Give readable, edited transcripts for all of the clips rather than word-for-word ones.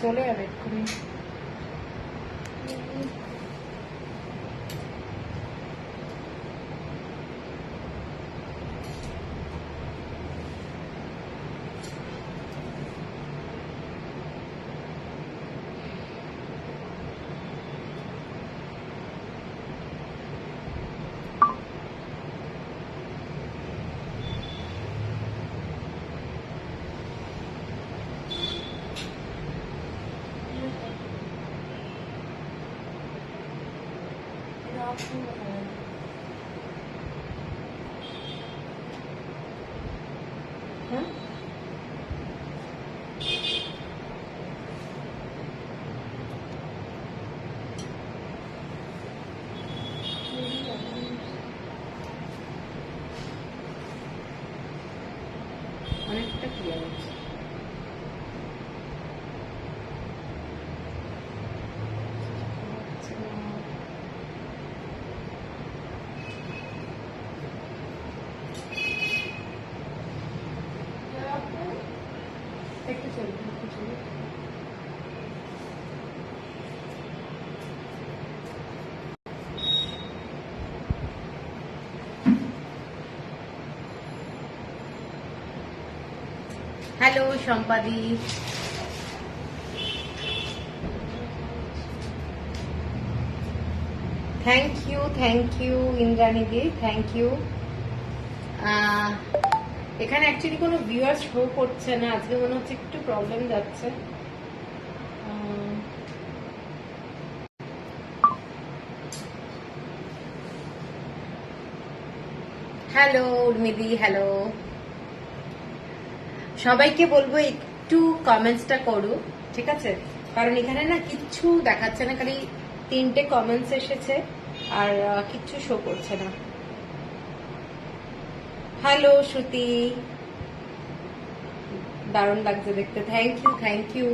চলে যাবে এক্ষুনি। হ্যাঁ অনেকটা ক্লিয়ার হচ্ছে। একটু চলবে, একটু চলবে। হ্যালো সম্পাদি, thank you Indrani di, thank you. এখানে অ্যাকচুয়ালি কোনো ভিউয়ার্স শো করছে না, আজকে মনে হচ্ছে একটু প্রবলেম যাচ্ছে। হ্যালো উর্মিদি, হ্যালো। সবাইকে বলবো একটু কমেন্টসটা করো, ঠিক আছে? কারণ এখানে না কিচ্ছু দেখাচ্ছে না, খালি 3টে কমেন্টস এসেছে আর কিচ্ছু শো করছে না। হ্যালো শ্রুতি, দারুণ লাগছে দেখতে, থ্যাংক ইউ।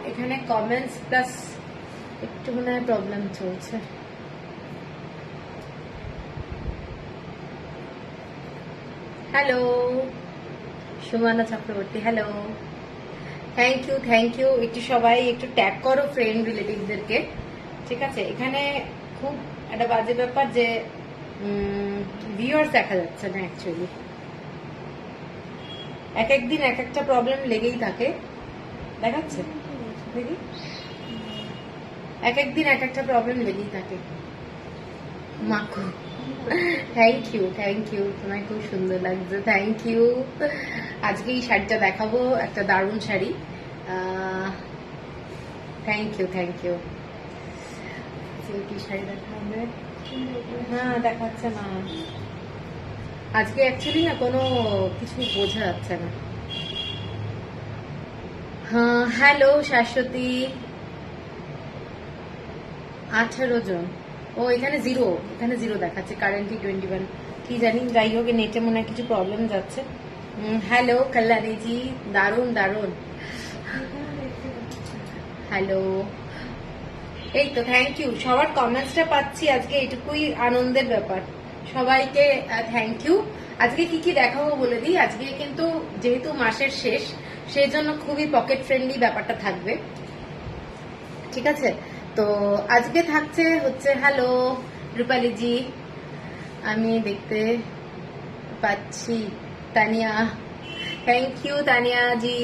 এখানে কমেন্টস প্লাস একটু মনে হয় প্রবলেম চলছে। Hello Sumana Chakraborty, hello, thank you. একটু সবাই একটু ট্যাগ করো ফ্রেন্ড রিলেটিভদেরকে, ঠিক আছে? এখানে খুব একটা বাজে ব্যাপার যে ভিউয়ার্স দেখা যাচ্ছে না অ্যাকচুয়ালি। এক একদিন এক একটা প্রবলেম লেগেই থাকে, দেখাচ্ছে দেখি, এক একদিন এক একটা প্রবলেম লেগেই থাকে। মাকু, থ্যাংক ইউ, তোমায় খুব সুন্দর লাগছে, থ্যাংক ইউ। আজকে এই শাড়িটা দেখাবো, একটা দারুণ শাড়ি। Thank you. কি শাড়ি দেখাবে? হ্যাঁ দেখাচ্ছে না আজকে, অ্যাকচুয়ালি না কোনো কিছু বোঝা যাচ্ছে না। হ্যাঁ হ্যালো শাশ্বতী, 18 জন। ও এখানে জিরো দেখাচ্ছে, কারেন্টলি 21। কি জানি, যাই হোক নেটে মনে হয় কিছু প্রবলেম যাচ্ছে। হ্যালো কল্যাণীজি, দারুণ। হ্যালো, এই তো থ্যাংক ইউ। সবার কমেন্টসটা পাচ্ছি আজকে, এটুকুই আনন্দের ব্যাপার। সবাইকে থ্যাংক ইউ। আজকে কি দেখাবো বলে দিই। আজকে কিন্তু যেহেতু মাসের শেষ, সেই জন্য খুবই পকেট ফ্রেন্ডলি ব্যাপারটা থাকবে, ঠিক আছে? তো আজকে থাকছে হচ্ছে, হ্যালো রূপালীজি, আমি দেখতে পাচ্ছি। Tania, thank you Tania ji.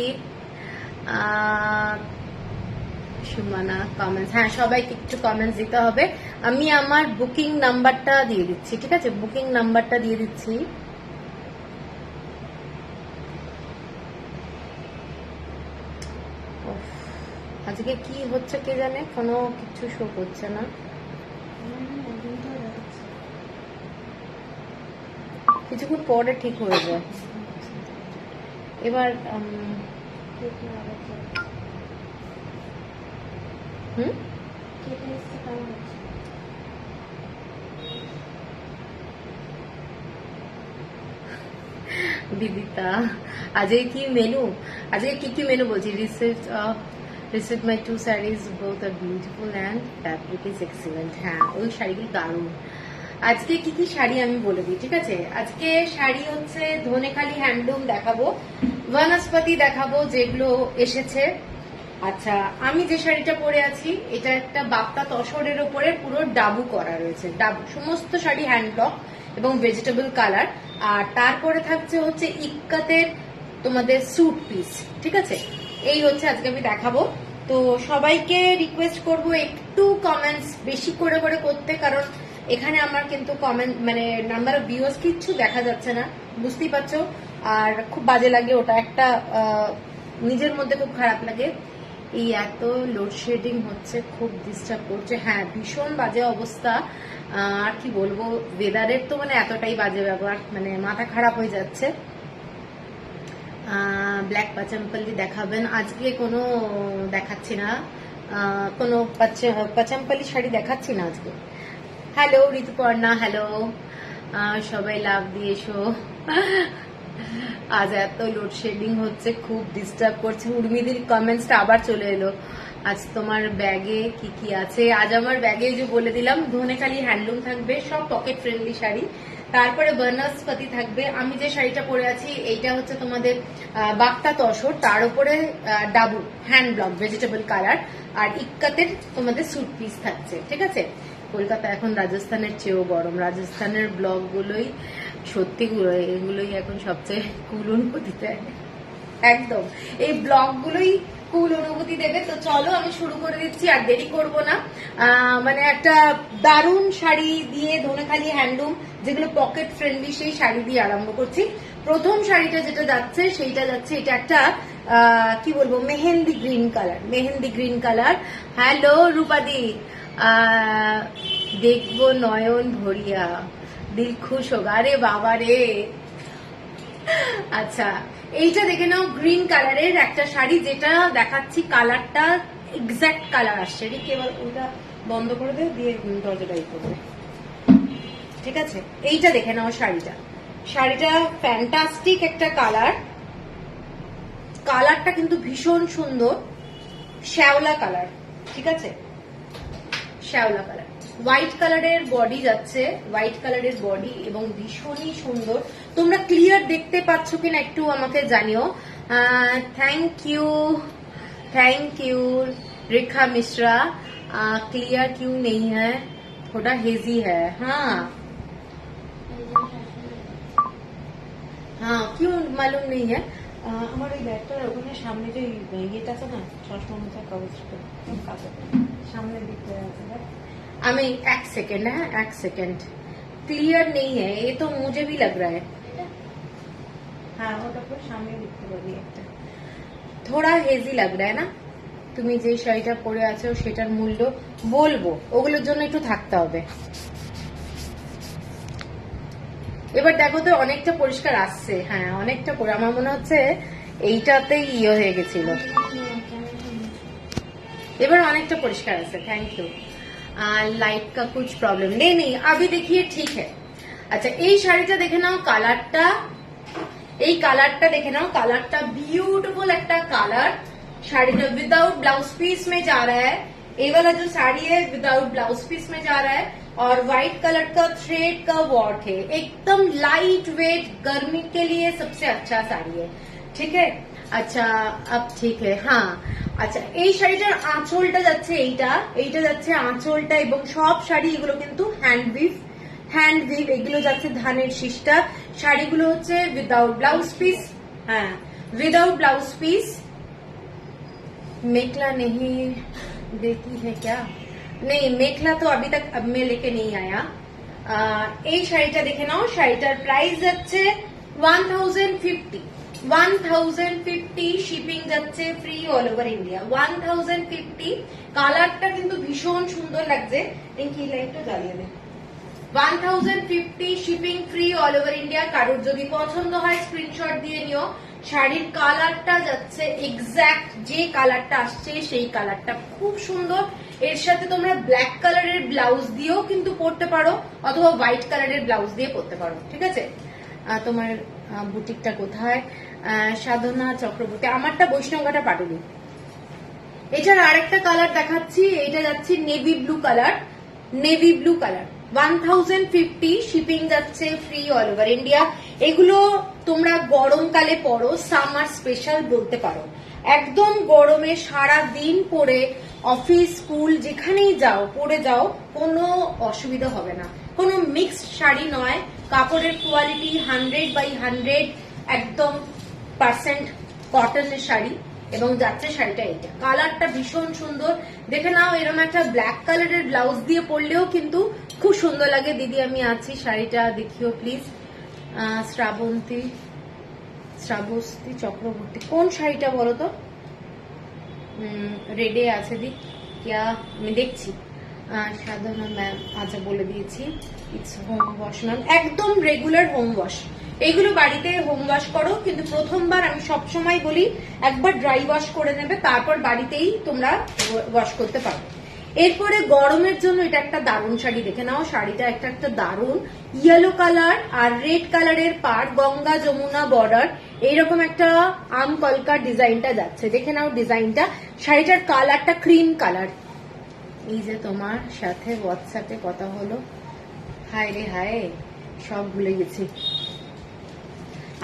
Sumana comments, হ্যাঁ সবাইকে একটু কমেন্টস দিতে হবে। আমি আমার বুকিং নাম্বারটা দিয়ে দিচ্ছি, ঠিক আছে? বুকিং নাম্বারটা দিয়ে দিচ্ছি। আজকে কি হচ্ছে কে জানে, কোনো কিছু শো করছে না। কিছুক্ষণ পরে ঠিক হয়ে যায়। এবার বিদিতা, আজকে কি মেনু? আজকে কি মেনু বলছি? Receive my 2 sarees, both are beautiful and fabric is excellent. হ্যাঁ ওই শাড়িগুলো দারুণ। আজকে কি শাড়ি আমি বলে দিই, ঠিক আছে? আজকে শাড়ি হচ্ছে ধনেখালি হ্যান্ডলুম দেখাবো, বনস্পতি দেখাবো, যেগুলো এসেছে আচ্ছা, আমি যে শাড়িটা পরে আছি এটা একটা বাপ্তা তসরের উপরে পুরো ডাবু করা রয়েছে, ডাবু সমস্ত শাড়ি হ্যান্ড ব্লক এবং ভেজিটেবল কালার। আর তারপরে থাকছে হচ্ছে ইক্কাতের তোমাদের স্যুট পিস, ঠিক আছে। এই হচ্ছে আজকে আমি দেখাবো। তো সবাইকে রিকোয়েস্ট করব একটু কমেন্টস বেশি করে করে করতে, কারণ এখানে আমার কিন্তু কমেন্ট মানে নাম্বার অফ ভিউয়ার্স কিচ্ছু দেখা যাচ্ছে না, বুঝতেই পারছো। আর খুব বাজে লাগে ওটা, একটা নিজের মধ্যে খুব খারাপ লাগে। এই এত লোডশেডিং হচ্ছে, খুব ডিস্টার্ব করছে। হ্যাঁ, ভীষণ বাজে অবস্থা। আর কি বলবো, ওয়েদারের তো মানে এতটাই বাজে ব্যবহার, মানে মাথা খারাপ হয়ে যাচ্ছে। ব্ল্যাক পাচাম্পলি দেখাবেন আজকে? কোনো দেখাচ্ছি না, কোনো পাচাম্পলি শাড়ি দেখাচ্ছি না আজকে। হ্যালো ঋতুপর্ণা, হ্যালো, সবাই লাভ দিয়ে এসো। আজ এত লোডশেডিং হচ্ছে, খুব ডিস্টার্ব করছে। উর্মিদির কমেন্টসটা আবার চলে এলো। আজ তোমার ব্যাগে কি কি আছে? আজ আমার ব্যাগে যে বলে দিলাম, ধনেখালি হ্যান্ডলুম থাকবে, সব পকেট ফ্রেন্ডলি শাড়ি। তারপরে বনস্পতি থাকবে। আমি যে শাড়িটা পরে আছি এইটা হচ্ছে তোমাদের বাক্তা তসর, তার উপরে dabu hand block vegetable colour, আর ইক্কাতের তোমাদের স্যুট পিস থাকছে, ঠিক আছে। কলকাতা এখন রাজস্থানের চেয়েও গরম। রাজস্থানের ব্লক গুলোই সত্যি এগুলোই এখন সবচেয়ে কুল অনুভূতি দেয়, একদম এই ব্লগ গুলোই কুল অনুভূতি দেবে। তো চলো আমি শুরু করে দিচ্ছি, আর দেরি করব না। মানে একটা দারুণ শাড়ি দিয়ে, ধনেখালি হ্যান্ডলুম, যেগুলো পকেট ফ্রেন্ডলি, সেই শাড়ি দিয়ে আরম্ভ করছি। প্রথম শাড়িটা যেটা যাচ্ছে সেইটা যাচ্ছে, এটা একটা কি বলবো, mehendi green colour, mehendi green colour. Hello রূপাদি, দেখবো নয়ন ভরিয়া, দিল খুশ হোগা। আরে বাবা রে, আচ্ছা এইটা দেখে নাও, গ্রিন কালারের একটা শাড়ি, যেটা দেখাচ্ছি কালারটা এক্সাক্ট কালার আসছে। এবার ওটা বন্ধ করে দেবে, দিয়ে দরজাটাই করবে, ঠিক আছে। এইটা দেখে নাও শাড়িটা, শাড়িটা ফ্যান্টাস্টিক একটা কালার। কালারটা কিন্তু ভীষণ সুন্দর, শ্যাওলা কালার, ঠিক আছে, শ্যাওলা কালার। হোয়াইট কালারের বডি যাচ্ছে, হোয়াইট কালারের বডি, এবং ভীষণই সুন্দর। তোমরা ক্লিয়ার দেখতে পাচ্ছ কিনা একটু আমাকে জানিও। Thank you, thank you Rekha Mishra. Clear क्यों नहीं है, थोड़ा हेजी है। हाँ हाँ, क्यों मालूम नहीं है। আমার ওই ব্যাগটার ওখানে সামনে যে ইয়েটা আছে না, চশমা মোছা কাগজটা সামনের দিকটা আছে। আমি एक सेकंड है, एक सेकंड, क्लियर नहीं है ये तो मुझे भी लग रहा है। हाँ ওটা পুরো সামনে দেখতে পাবি, একটা थोड़ा हेजी लग रहा है ना। তুমি যে শাড়িটা পরে আছো সেটার মূল্য বলবো, ওগুলোর জন্য একটু থাকতে হবে। এবার দেখো তো অনেকটা পরিষ্কার আসছে। হ্যাঁ অনেকটা পরে, আমার মনে হচ্ছে এইটাতে ইয়ে হয়ে গেছিল, এবার অনেকটা পরিষ্কার আছে। Thank you. लाइट का कुछ प्रॉब्लम नहीं, अभी देखिए ठीक है। अच्छा এই শাড়িটা দেখে নাও, কালারটা, এই কালারটা দেখে নাও, কালারটা ब्यूटीफुल একটা কালার। শাড়িটা विदाउट ब्लाउज पीस में जा रहा है, ये वाला जो साड़ी है विदाउट ब्लाउज पीस में जा रहा है, और व्हाइट कलर का थ्रेड का वर्क है, एकदम लाइट वेट, गर्मी के लिए सबसे अच्छा साड़ी है, ठीक है। আচ্ছা আপ ঠিক হ্যাঁ। আচ্ছা এই শাড়িটার আঁচলটা যাচ্ছে, এইটা যাচ্ছে আঁচলটা, এবং সব শাড়ি এগুলো কিন্তু হ্যান্ড উইভ এগুলো যাচ্ছে ধানের শীষটা। শাড়িগুলো হচ্ছে উইদাউট ব্লাউজ পিস। হ্যাঁ উইদাউট ব্লাউজ পিস। मेखला नहीं देती है क्या? नहीं मेखला तो अभी तक अब मैं लेके नहीं आया। এই শাড়িটা দেখে নাও, শাড়িটার প্রাইস যাচ্ছে 1050 শিপিং যাচ্ছে ফ্রি অল ওভার ইন্ডিয়া। 1050। কালারটা কিন্তু ভীষণ সুন্দর লাগছে। কি লাইটটা জ্বালিয়ে দে। 1050 shipping free all over India. কারোর যদি পছন্দ হয় স্ক্রিনশট দিয়ে নিও। শাড়ির কালারটা যাচ্ছে এক্সাক্ট যে কালারটা আসছে সেই কালারটা, খুব সুন্দর। এর সাথে তোমরা ব্ল্যাক কালারের ব্লাউজ দিয়েও কিন্তু পরতে পারো, অথবা হোয়াইট কালারের ব্লাউজ দিয়ে পরতে পারো, ঠিক আছে। তোমার বুটিকটা কোথায়? সাধনা চক্রবর্তী। আমারটা বৈষ্ণবঘাটা পাটুলি। এটার আরেকটা কালার দেখাচ্ছি, এটা যাচ্ছে navy blue colour, navy blue colour. 1050 shipping যাচ্ছে ফ্রি অল ওভার ইন্ডিয়া। এগুলো তোমরা গরমকালে পরো, সামার স্পেশাল বলতে পারো। একদম গরমে সারা দিন পরে অফিস স্কুল যেখানেই যাও পরে যাও, কোনো অসুবিধা হবে না। কোনো মিক্সড শাড়ি নয়, কাপড়ের কোয়ালিটি 100/100 একদম % কটনের শাড়ি। এবং যাচ্ছে শাড়িটা এটা, কালারটা ভীষণ সুন্দর, দেখে নাও। এরকম একটা ব্ল্যাক কালারের ব্লাউজ দিয়ে পরলেও কিন্তু খুব সুন্দর লাগে। দিদি আমি আছি, শাড়িটা দেখিও প্লিজ। শ্রাবস্তী চক্রবর্তী, কোন শাড়িটা বলো তো? রেডে আছে দি কিয়া, আমি দেখছি। সাধনা ম্যাম, আচ্ছা বলে দিয়েছি। ইটস হোম ওয়াশ ম্যাম, একদম রেগুলার হোম ওয়াশ। এইগুলো বাড়িতে হোম ওয়াশ করো, কিন্তু প্রথমবার আমি সবসময় বলি একবার ড্রাই ওয়াশ করে নেবে, তারপর বাড়িতেই তোমরা ওয়াশ করতে পারো। এরপরে গরমের জন্য এটা একটা দারুণ শাড়ি, দেখে নাও। শাড়িটা একটা দারুণ ইয়েলো কালার আর রেড কালারের পার, গঙ্গা যমুনা বর্ডার, এইরকম একটা আম কলকার ডিজাইনটা যাচ্ছে, দেখে নাও ডিজাইনটা। শাড়িটার কালারটা ক্রিম কালার। এই যে তোমার সাথে হোয়াটসঅ্যাপে কথা হলো, হায় রে হায়, সব ভুলে গেছি।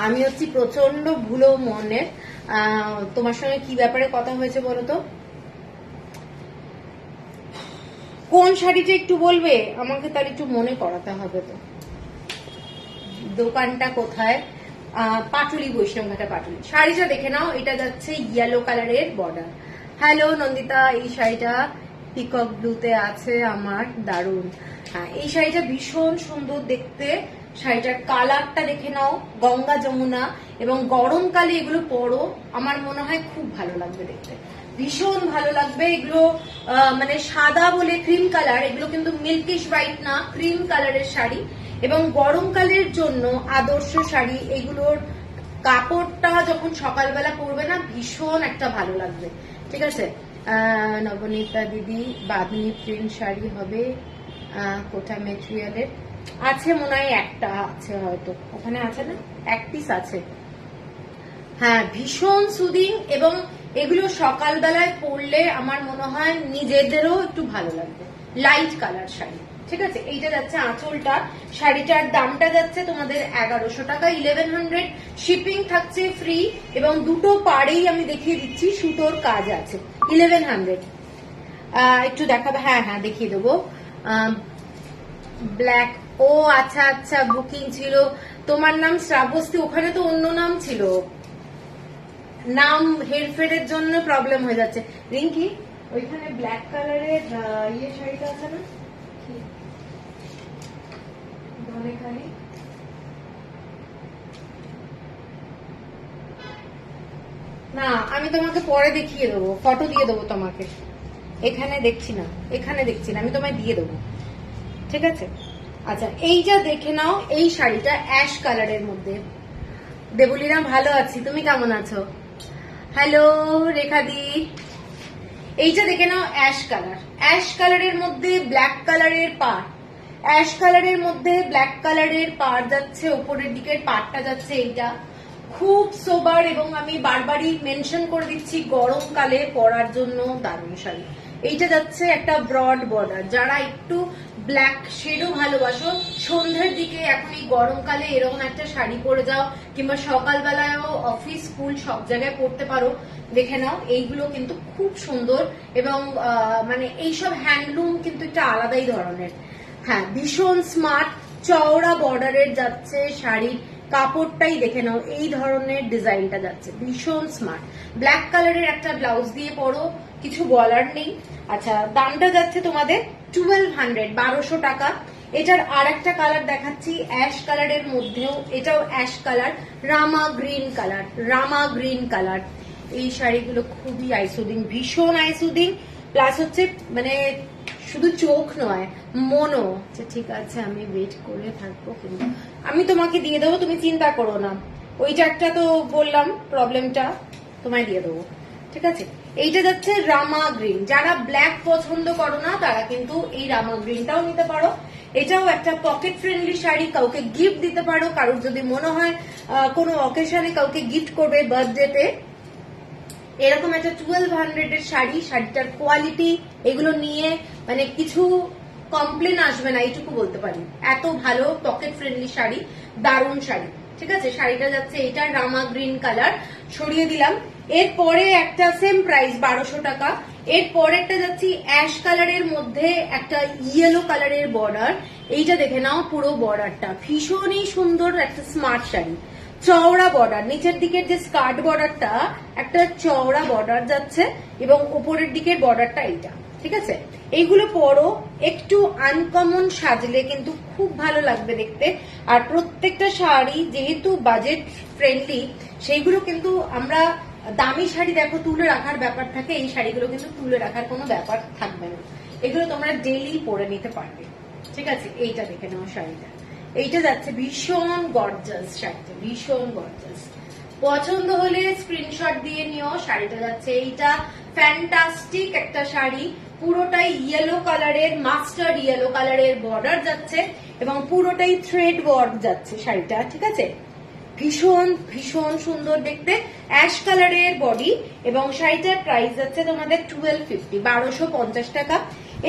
আমি হচ্ছি প্রচন্ড ভুলো মনের। তোমার সঙ্গে কি ব্যাপারে কথা হয়েছে বলো তো? কোন শাড়িটা একটু বলবে আমাকে, তার একটু মনে করাতে হবে তো। দোকানটা কোথায়? পাটুলি, বৈষ্ণবঘাটা পাটুলি। শাড়িটা দেখে নাও, এটা যাচ্ছে ইয়েলো কালারের বর্ডার। হ্যালো নন্দিতা, এই শাড়িটা পিকক ব্লুতে আছে আমার, দারুণ। হ্যাঁ, এই শাড়িটা ভীষণ সুন্দর দেখতে। শাড়িটার কালারটা দেখে নাও, গঙ্গা যমুনা, এবং গরমকালে এগুলো পরো, আমার মনে হয় খুব ভালো লাগবে দেখতে, ভীষণ ভালো লাগবে। এগুলো মানে সাদা বলে ক্রিম কালার, এগুলো কিন্তু মিল্কিশ হোয়াইট না, ক্রিম কালারের শাড়ি, এবং গরমকালের জন্য আদর্শ শাড়ি। এগুলোর কাপড়টা যখন সকালবেলা পরবে না, ভীষণ একটা ভালো লাগবে। ঠিক আছে, নবনীতা দিদি, বাঁধনি প্রিন্ট শাড়ি হবে, কোটা মেটেরিয়ালের আছে মনে হয়, একটা আছে হয়তো, ওখানে আছে না, এক পিস আছে। হ্যাঁ, ভীষণ সুদিং, এবং এগুলো সকালবেলায় পরলে আমার মনে হয় নিজেদেরও একটু ভালো লাগবে। লাইট কালার শাড়ি, ঠিক আছে। এইটা যাচ্ছে আঁচলটা, শাড়িটার দামটা যাচ্ছে তোমাদের 1100 টাকা, 1100, শিপিং থাকছে ফ্রি, এবং দুটো পাড়েই আমি দেখিয়ে দিচ্ছি সুতোর কাজ আছে। 1100 একটু দেখাবে? হ্যাঁ হ্যাঁ, দেখিয়ে দেবো। ব্ল্যাক, ও আচ্ছা আচ্ছা, বুকিং ছিল। তোমার নাম শ্রাবস্তী, ওখানে তো অন্য নাম ছিল, নাম হেরফেরের জন্য প্রবলেম হয়ে যাচ্ছে। রিঙ্কি, ওইখানে ব্ল্যাক কালারের ইয়ে শাড়িটা আছে না, না আমি তোমাকে পরে দেখিয়ে দেবো, ফটো দিয়ে দেবো তোমাকে। এখানে দেখছি না, আমি তোমায় দিয়ে দেবো, ঠিক আছে। আচ্ছা, এইটা দেখে নাও, এই শাড়িটা অ্যাশ কালারের মধ্যে। দেবলীনা, ভালো আছি, তুমি কেমন আছো? হ্যালো রেখাদি, এইটা দেখে নাও, অ্যাশ কালার, অ্যাশ কালারের মধ্যে ব্ল্যাক কালারের পাড়, অ্যাশ কালারের মধ্যে ব্ল্যাক কালারের পাড় যাচ্ছে, উপরের দিকের পাড়টা যাচ্ছে। এইটা খুব সোবার, এবং আমি বারবারই মেনশন করে দিচ্ছি, গরমকালে পরার জন্য দারুণ শাড়ি। এইটা যাচ্ছে একটা ব্রড বর্ডার, যারা একটু ব্ল্যাক শেডও ভালোবাসো, সন্ধ্যের দিকে এখন এই গরমকালে এরকম একটা শাড়ি পরে যাও, কিংবা সকালবেলায়ও অফিস স্কুল সব জায়গায় পরতে পারো। দেখে নাও, এইগুলো কিন্তু খুব সুন্দর, এবং মানে এইসব হ্যান্ডলুম কিন্তু একটা আলাদাই ধরনের। হ্যাঁ, ভীষণ স্মার্ট, চওড়া বর্ডারের যাচ্ছে শাড়ি, কাপড়টাই দেখে নাও, এই ধরনের ডিজাইনটা যাচ্ছে, ভীষণ স্মার্ট। ব্ল্যাক কালারের একটা ব্লাউজ দিয়ে পরো, কিছু বলার নেই। আচ্ছা, দামটা যাচ্ছে তোমাদের 1200, 1200 টাকা। এটার আর একটা কালার দেখাচ্ছি, অ্যাশ কালারের মধ্যেও, এটাও অ্যাশ কালার, রামা গ্রিন কালার, রামা গ্রিন কালার। এই শাড়িগুলো খুবই আইসুদিং, ভীষণ আইসুদিং, প্লাস হচ্ছে মানে শুধু চোখ নয়, মনও। ঠিক আছে, আমি ওয়েট করে থাকবো, কিন্তু আমি তোমাকে দিয়ে দেবো, তুমি চিন্তা করো না। ওইটা একটা তো বললাম প্রবলেমটা, তোমায় দিয়ে দেবো, ঠিক আছে। এইটা যাচ্ছে রামা গ্রিন, যারা ব্ল্যাক পছন্দ করো না তারা কিন্তু এই রামা গ্রিনটাও নিতে পারো। এটাও একটা পকেট ফ্রেন্ডলি শাড়ি, কাউকে গিফট দিতে পারো, কারোর যদি মনে হয় কোনো অকেশনে কাউকে গিফট করবে বার্থডেতে, এরকম একটা 1200 এর শাড়ি। শাড়িটার কোয়ালিটি এগুলো নিয়ে মানে কিছু কমপ্লেন আসবে না, এইটুকু বলতে পারি, এত ভালো পকেট ফ্রেন্ডলি শাড়ি, দারুণ শাড়ি, ঠিক আছে। শাড়িটা যাচ্ছে এটা রামা গ্রিন কালার, সরিয়ে দিলাম। এরপরে একটা সেম প্রাইস 1200 টাকা। এর পরেরটা যাচ্ছি অ্যাশ কালারের মধ্যে একটা ইয়েলো কালারের বর্ডার। এইটা দেখে নাও, পুরো বর্ডারটা ভীষণই সুন্দর, একটা স্মার্ট শাড়ি, চওড়া বর্ডার, নিচের দিকের যে স্কার্ট বর্ডারটা একটা চওড়া বর্ডার যাচ্ছে এবং উপরের দিকের বর্ডারটা এইটা, ঠিক আছে। এইগুলো পরো, একটু আনকমন সাজলে কিন্তু খুব ভালো লাগবে দেখতে। আর প্রত্যেকটা শাড়ি যেহেতু বাজেট ফ্রেন্ডলি, সেইগুলো কিন্তু আমরা দামি শাড়ি দেখো তুলে রাখার ব্যাপার থাকে, এই শাড়িগুলো কিন্তু তুলে রাখার কোনো ব্যাপার থাকবে না, এগুলো তোমরা ডেইলি পরে নিতে পারবে, ঠিক আছে। এইটা দেখে নাও শাড়িটা, এইটা যাচ্ছে ভীষণ গর্জাস শাড়িটা, ভীষণ গর্জাস। পছন্দ হলে স্ক্রিনশট দিয়ে নিও। শাড়িটা যাচ্ছে এইটা ফ্যান্টাস্টিক একটা শাড়ি, পুরোটাই ইয়েলো কালারের, মাস্টার্ড ইয়েলো কালারের বর্ডার যাচ্ছে এবং পুরোটাই থ্রেড ওয়ার্ক যাচ্ছে শাড়িটা, ঠিক আছে। ভীষণ ভীষণ সুন্দর দেখতে, অ্যাশ কালারের বডি এবং শাড়িটার প্রাইস যাচ্ছে তোমাদের 1250, 1250 টাকা।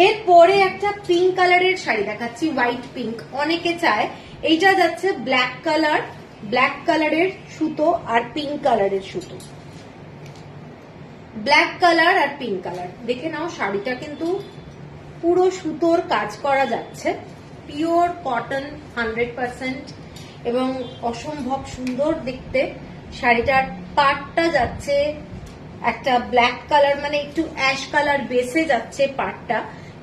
এরপরে একটা পিঙ্ক কালারের শাড়ি দেখাচ্ছি, হোয়াইট পিঙ্ক, অনেকে চায়। এইটা যাচ্ছে ব্ল্যাক কালার, ব্ল্যাক কালারের সুতো আর পিঙ্ক কালারের সুতো, ব্ল্যাক কালার আর পিঙ্ক কালার। দেখে নাও শাড়িটা কিন্তু পুরো সুতোর কাজ করা যাচ্ছে, পিওর কটন 100% এবং অসম্ভব সুন্দর দেখতে। শাড়িটার পাটটা যাচ্ছে একটা ব্ল্যাক কালার, মানে একটু অ্যাশ কালার বেসে যাচ্ছে পাটটা,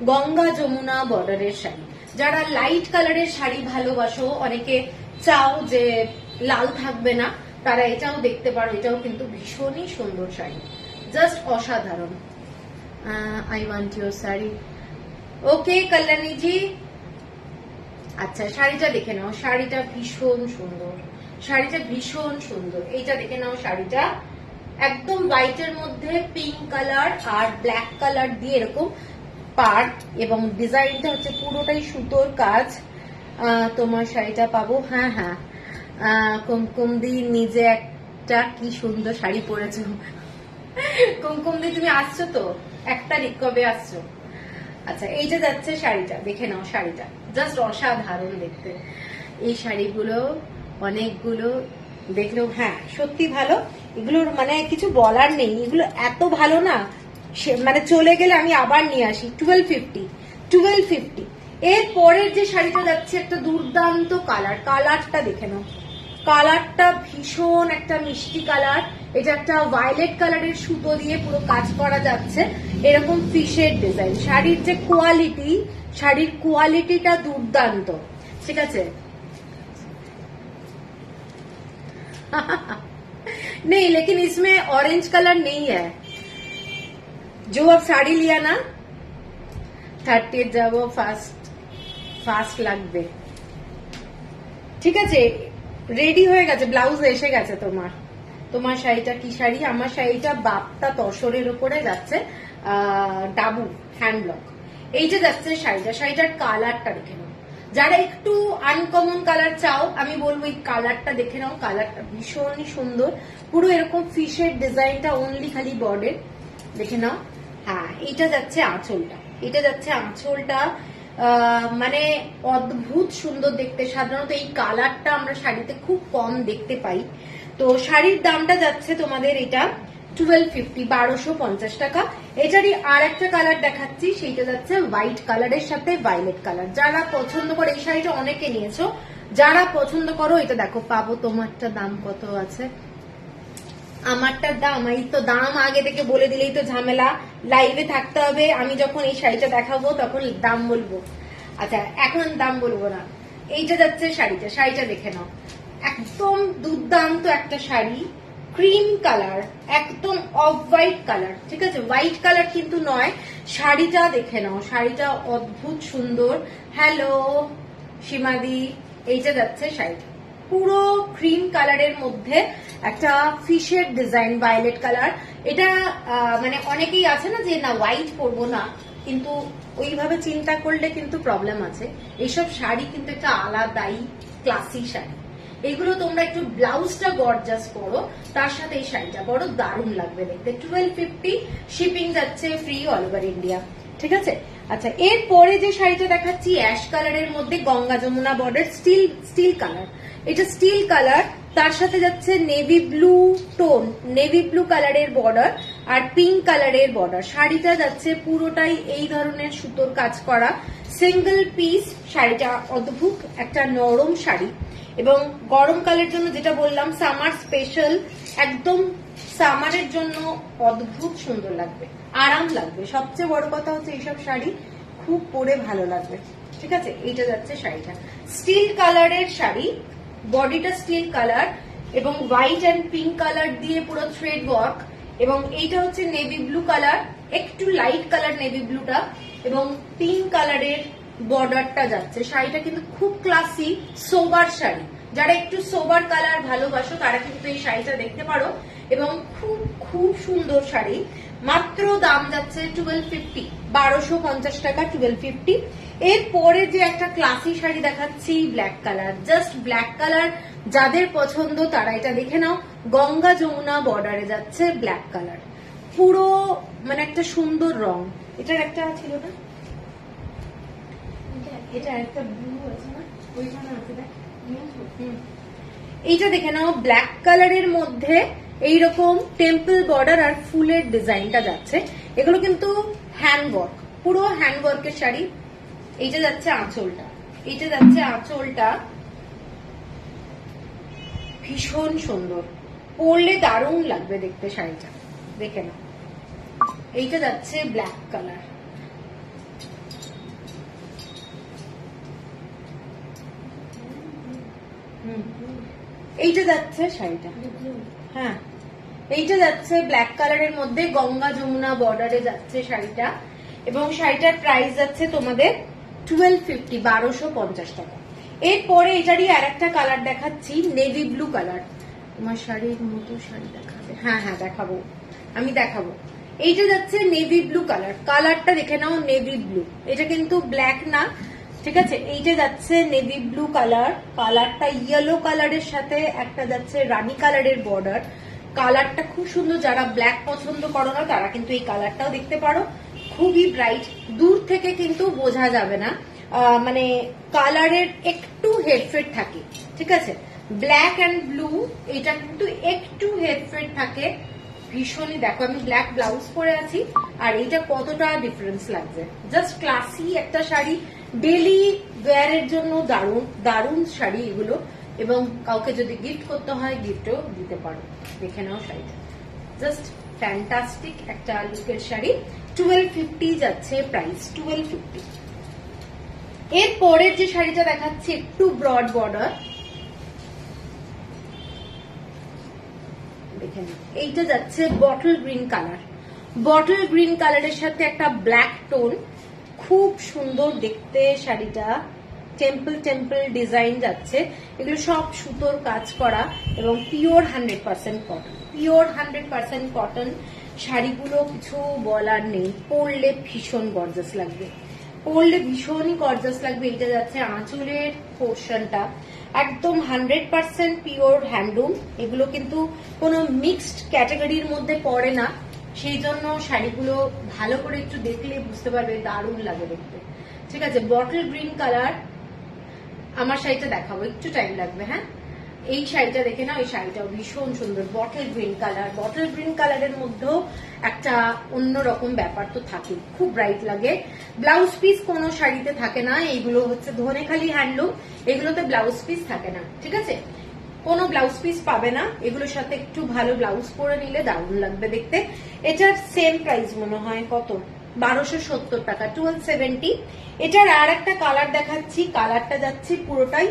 গঙ্গা যমুনা বর্ডারের শাড়ি। যারা লাইট কালারের শাড়ি ভালোবাসো, অনেকে চাও যে লাল থাকবে না, তারা এটাও দেখতে পারো, এটাও কিন্তু ভীষণই সুন্দর শাড়ি, জাস্ট অসাধারণ। আই ওয়ান্ট ইউর শাড়ি, ওকে কল্যাণী জি। আচ্ছা শাড়িটা দেখে নাও, শাড়িটা ভীষণ সুন্দর, শাড়িটা ভীষণ সুন্দর। এইটা দেখে নাও, শাড়িটা একদম হোয়াইটের মধ্যে পিঙ্ক কালার আর ব্ল্যাক কালার দিয়ে এরকম পার্ট এবং ডিজাইনটা হচ্ছে পুরোটাই সুতোর কাজ। তোমার শাড়িটা পাবো, হ্যাঁ হ্যাঁ, কুমকুম দি নিজে একটা কি সুন্দর শাড়ি পরেছো। কুমকুম দি তুমি আসছো তো, 1 তারিখ, কবে আসছো? আচ্ছা এইটা যাচ্ছে শাড়িটা, দেখে নাও শাড়িটা জাস্ট অসাধারণ দেখতে। এই শাড়িগুলো অনেকগুলো দেখলেও হ্যাঁ সত্যি ভালো, এগুলোর মানে কিছু বলার নেই, এগুলো এত ভালো না, মানে চলে গেলে আমি আবার নিয়ে আসি। 1250। এর পরের যে শাড়িটা যাচ্ছে একটা দুর্দান্ত কালার, কালারটা দেখে নাও, কালারটা ভীষণ একটা মিষ্টি কালার। এটা একটা ভায়োলেট কালারের সুতো দিয়ে পুরো কাজ করা যাচ্ছে, এরকম ফিশের ডিজাইন। শাড়ির যে কোয়ালিটি, শাড়ির কোয়ালিটিটা দুর্দান্ত, ঠিক আছে। नहीं लेकिन इसमें ऑरेंज कलर नहीं है, जो अब साड़ी लिया ना 30 जब वो ফাস্ট লাগবে, ঠিক আছে। রেডি হয়ে গেছে, ব্লাউজ এসে গেছে তোমার। তোমার শাড়িটা কি শাড়ি? আমার শাড়িটা বাপ্তা তসরের উপরে যাচ্ছে, ডাবু হ্যান্ডব্লক। এইটা যাচ্ছে শাড়িটা, শাড়িটার কালারটা দেখে নাও। যারা একটু আনকমন কালার চাও, আমি বলবো এই কালারটা দেখে নাও, কালারটা ভীষণই সুন্দর, পুরো এরকম ফিশের ডিজাইনটা অনলি খালি বর্ডের, দেখে নাও। হ্যাঁ এইটা যাচ্ছে আঁচলটা, এটা যাচ্ছে আঁচলটা, মানে অদ্ভুত সুন্দর দেখতে। সাধারণত এই কালারটা আমরা শাড়িতে খুব কম দেখতে পাই। তো শাড়ির দামটা যাচ্ছে তোমাদের এটা 1250, 1250 টাকা। এটারই আর একটা কালার দেখাচ্ছি, সেইটা যাচ্ছে হোয়াইট কালারের সাথে ভায়োলেট কালার। যারা পছন্দ করে, এই শাড়িটা অনেকে নিয়েছো, যারা পছন্দ করো এটা দেখো পাবো। তোমারটা দাম কত আছে? আমারটার দাম, এই তো দাম আগে থেকে বলে দিলেই তো ঝামেলা, লাইভে থাকতে হবে। আমি যখন এই শাড়িটা দেখাবো তখন দাম বলবো। আচ্ছা এখন দাম বলবো না। এইটা যাচ্ছে শাড়িটা, শাড়িটা দেখে নাও, একদম দুর্দান্ত একটা শাড়ি, ক্রিম কালার, একদম অফ হোয়াইট কালার, ঠিক আছে, হোয়াইট কালার কিন্তু নয়। শাড়িটা দেখে নাও, শাড়িটা অদ্ভুত সুন্দর। হ্যালো সীমাদি, এইটা যাচ্ছে শাড়িটা, পুরো ক্রিম কালারের মধ্যে একটা ফিশের ডিজাইন, ভায়োলেট কালার। এটা মানে অনেকেই আছে না যে না হোয়াইট পরবো না, কিন্তু ওইভাবে চিন্তা করলে কিন্তু প্রবলেম আছে। এইসব শাড়ি কিন্তু একটা আলাদাই ক্লাসি শাড়ি, এগুলো তোমরা একটু ব্লাউজটা গর্জাস করো, তার সাথে এই শাড়িটা বড় দারুণ লাগবে দেখতে। 1250, শিপিং যাচ্ছে ফ্রি অল ওভার ইন্ডিয়া, ঠিক আছে। আচ্ছা এরপরে যে শাড়িটা দেখাচ্ছি অ্যাশ কালারের মধ্যে Ganga Yamuna border, steel colour. এটা স্টিল কালার, তার সাথে যাচ্ছে navy blue tone, navy blue কালারের বর্ডার আর পিঙ্ক কালারের বর্ডার। শাড়িটা যাচ্ছে পুরোটাই এই ধরনের সুতোর কাজ করা, সিঙ্গেল পিস। শাড়িটা অদ্ভুত একটা নরম শাড়ি এবং গরমকালের জন্য যেটা বললাম সামার স্পেশাল, একদম সামারের জন্য অদ্ভুত সুন্দর লাগবে, আরাম লাগবে। সবচেয়ে বড় কথা হচ্ছে এইসব শাড়ি খুব পরে ভালো লাগবে। ঠিক আছে, এইটা যাচ্ছে শাড়িটা স্টিল কালারের শাড়ি, বডিটা স্টিল কালার এবং হোয়াইট অ্যান্ড পিঙ্ক কালার দিয়ে পুরো থ্রেড ওয়ার্ক। এবং এইটা হচ্ছে নেভি ব্লু কালার, একটু লাইট কালার নেভি ব্লুটা এবং পিঙ্ক কালারের বর্ডারটা যাচ্ছে। শাড়িটা কিন্তু খুব ক্লাসি সোবার শাড়ি, যারা একটু সোবার কালার ভালোবাসো তারা কিন্তু এই শাড়িটা দেখতে পারো এবং খুব খুব সুন্দর শাড়ি। মাত্র দাম যাচ্ছে 1250, 1250 টাকা, 1250। এরপরে যে একটা ক্লাসি শাড়ি দেখাচ্ছি black colour, just black colour যাদের পছন্দ তারা এটা দেখে নাও। গঙ্গা যমুনা বর্ডারে যাচ্ছে ব্ল্যাক কালার, পুরো মানে একটা সুন্দর রং। এটার একটা ছিল না, এটা একটা ব্লু আছে না, ওইখানে আছে দেখ। এইটা দেখে নাও, ব্ল্যাক কালারের মধ্যে এইরকম টেম্পল বর্ডার আর ফুলের ডিজাইনটা যাচ্ছে। এগুলো কিন্তু হ্যান্ডওয়ার্ক, পুরো হ্যান্ডওয়ার্কের শাড়ি। এইটা যাচ্ছে আঁচলটা, এইটা যাচ্ছে আঁচলটা, ভীষণ সুন্দর, পরলে দারুণ লাগবে দেখতে শাড়িটা, দেখে নাও। এইটা যাচ্ছে ব্ল্যাক কালার, এইটা যাচ্ছে শাড়িটা, হ্যাঁ এইটা যাচ্ছে ব্ল্যাক কালারের মধ্যে গঙ্গা যমুনা বর্ডারে যাচ্ছে শাড়িটা এবং শাড়িটার প্রাইস যাচ্ছে তোমাদের 1250, 1250 টাকা। এরপরে এটারই আর একটা কালার দেখাচ্ছি, নেভি ব্লু কালার। তোমার শাড়ির মতো শাড়ি দেখাবে, হ্যাঁ হ্যাঁ দেখাবো, আমি দেখাবো। এইটা যাচ্ছে নেভি ব্লু কালার, কালারটা দেখে নাও নেভি ব্লু, এটা কিন্তু ব্ল্যাক না। ঠিক আছে, এইটা যাচ্ছে নেভি ব্লু কালার, কালারটা ইয়েলো কালারের সাথে একটা যাচ্ছে রানী কালারের বর্ডার। কালারটা খুব সুন্দর, যারা ব্ল্যাক পছন্দ করো না তারা কিন্তু এই কালারটাও দেখতে পারো, খুবই ব্রাইট, দূর থেকে কিন্তু বোঝা যাবে না, মানে কালারের একটু হেডফেড থাকে। ঠিক আছে, ব্ল্যাক অ্যান্ড ব্লু, এটা কিন্তু একটু হেডফেড থাকে ভীষণই। দেখো আমি ব্ল্যাক ব্লাউজ পরে আছি আর এইটা কতটা ডিফারেন্স লাগছে। জাস্ট ক্লাসি একটা শাড়ি, ডেলি ওয়্যারের জন্য দারুণ দারুণ শাড়ি এগুলো, এবং কাউকে যদি গিফট করতে হয় গিফটও দিতে পারো। দেখে নাও শাড়িটা, জাস্ট ফ্যান্টাস্টিক একটা লুকের শাড়ি। 1250 যাচ্ছে প্রাইস, 1250। এর পরের যে শাড়িটা দেখাচ্ছি একটু ব্রড বর্ডার, দেখে নাও। এইটা যাচ্ছে bottle green colour, bottle green কালারের সাথে একটা ব্ল্যাক টোন, খুব সুন্দর দেখতে শাড়িটা। টেম্পল টেম্পল ডিজাইন যাচ্ছে, এগুলো সব সুতোর কাজ করা এবং পিওর 100% কটন, পিওর 100% কটন। শাড়িগুলো কিছু বলার নেই, পরলে ভীষণ গর্জাস লাগবে, পরলে ভীষণই গর্জাস লাগবে। এইটা যাচ্ছে আঁচলের পোর্শনটা, একদম 100% পিওর হ্যান্ডলুম। এগুলো কিন্তু কোনো মিক্সড ক্যাটাগরির মধ্যে পড়ে না, সেই জন্য শাড়িগুলো ভালো করে একটু দেখলে বুঝতে পারবে, দারুণ লাগে দেখতে। ঠিক আছে, বটল গ্রিন কালার। আমার শাড়িটা দেখাবো, একটু টাইম লাগবে। হ্যাঁ, এই শাড়িটা দেখে না, এই শাড়িটাও ভীষণ সুন্দর, bottle green colour. Bottle green কালারের মধ্যেও একটা অন্যরকম ব্যাপার তো থাকে, খুব ব্রাইট লাগে। ব্লাউজ পিস কোনো শাড়িতে থাকে না, এইগুলো হচ্ছে ধনেখালি হ্যান্ডলুম, এগুলোতে ব্লাউজ পিস থাকে না। ঠিক আছে, কোনো ব্লাউজ পিস পাবে না, এগুলোর সাথে একটু ভালো ব্লাউজ পরে নিলে দারুণ লাগবে দেখতে। এটার সেম প্রাইস মনে হয় কত, 1270 টাকা, 1270। এটার আর একটা কালার দেখাচ্ছি, কালারটা যাচ্ছে পুরোটাই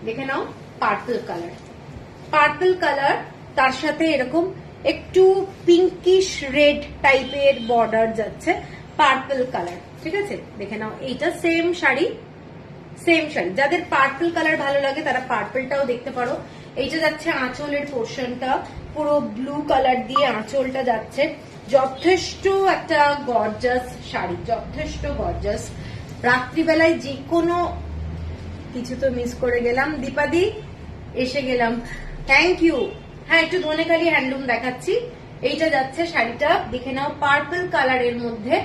দেখে নাও পার্পল কালার, পার্পল কালার, তার সাথে এরকম একটু পিঙ্কিশ রেড টাইপের বর্ডার যাচ্ছে, পার্পল কালার। ঠিক আছে, দেখে নাও, এইটা সেম শাড়ি, সেম শাড়ি। যাদের পার্পল কালার ভালো লাগে তারা পার্পলটাও দেখতে পারো। এইটা যাচ্ছে আঁচলের পোর্শনটা, পুরো ব্লু কালার দিয়ে আঁচলটা যাচ্ছে, যথেষ্ট একটা গর্জাস শাড়ি, যথেষ্ট গর্জাস। রাত্রিবেলায় যে কোনো কিছু তো মিস করে গেলাম, দীপাদি এসে গেলাম, থ্যাংক ইউ। হ্যাঁ, একটু ধনেখালি হ্যান্ডলুম দেখাচ্ছি। এইটা যাচ্ছে শাড়িটা, দেখে নাও পার্পল কালারের মধ্যে।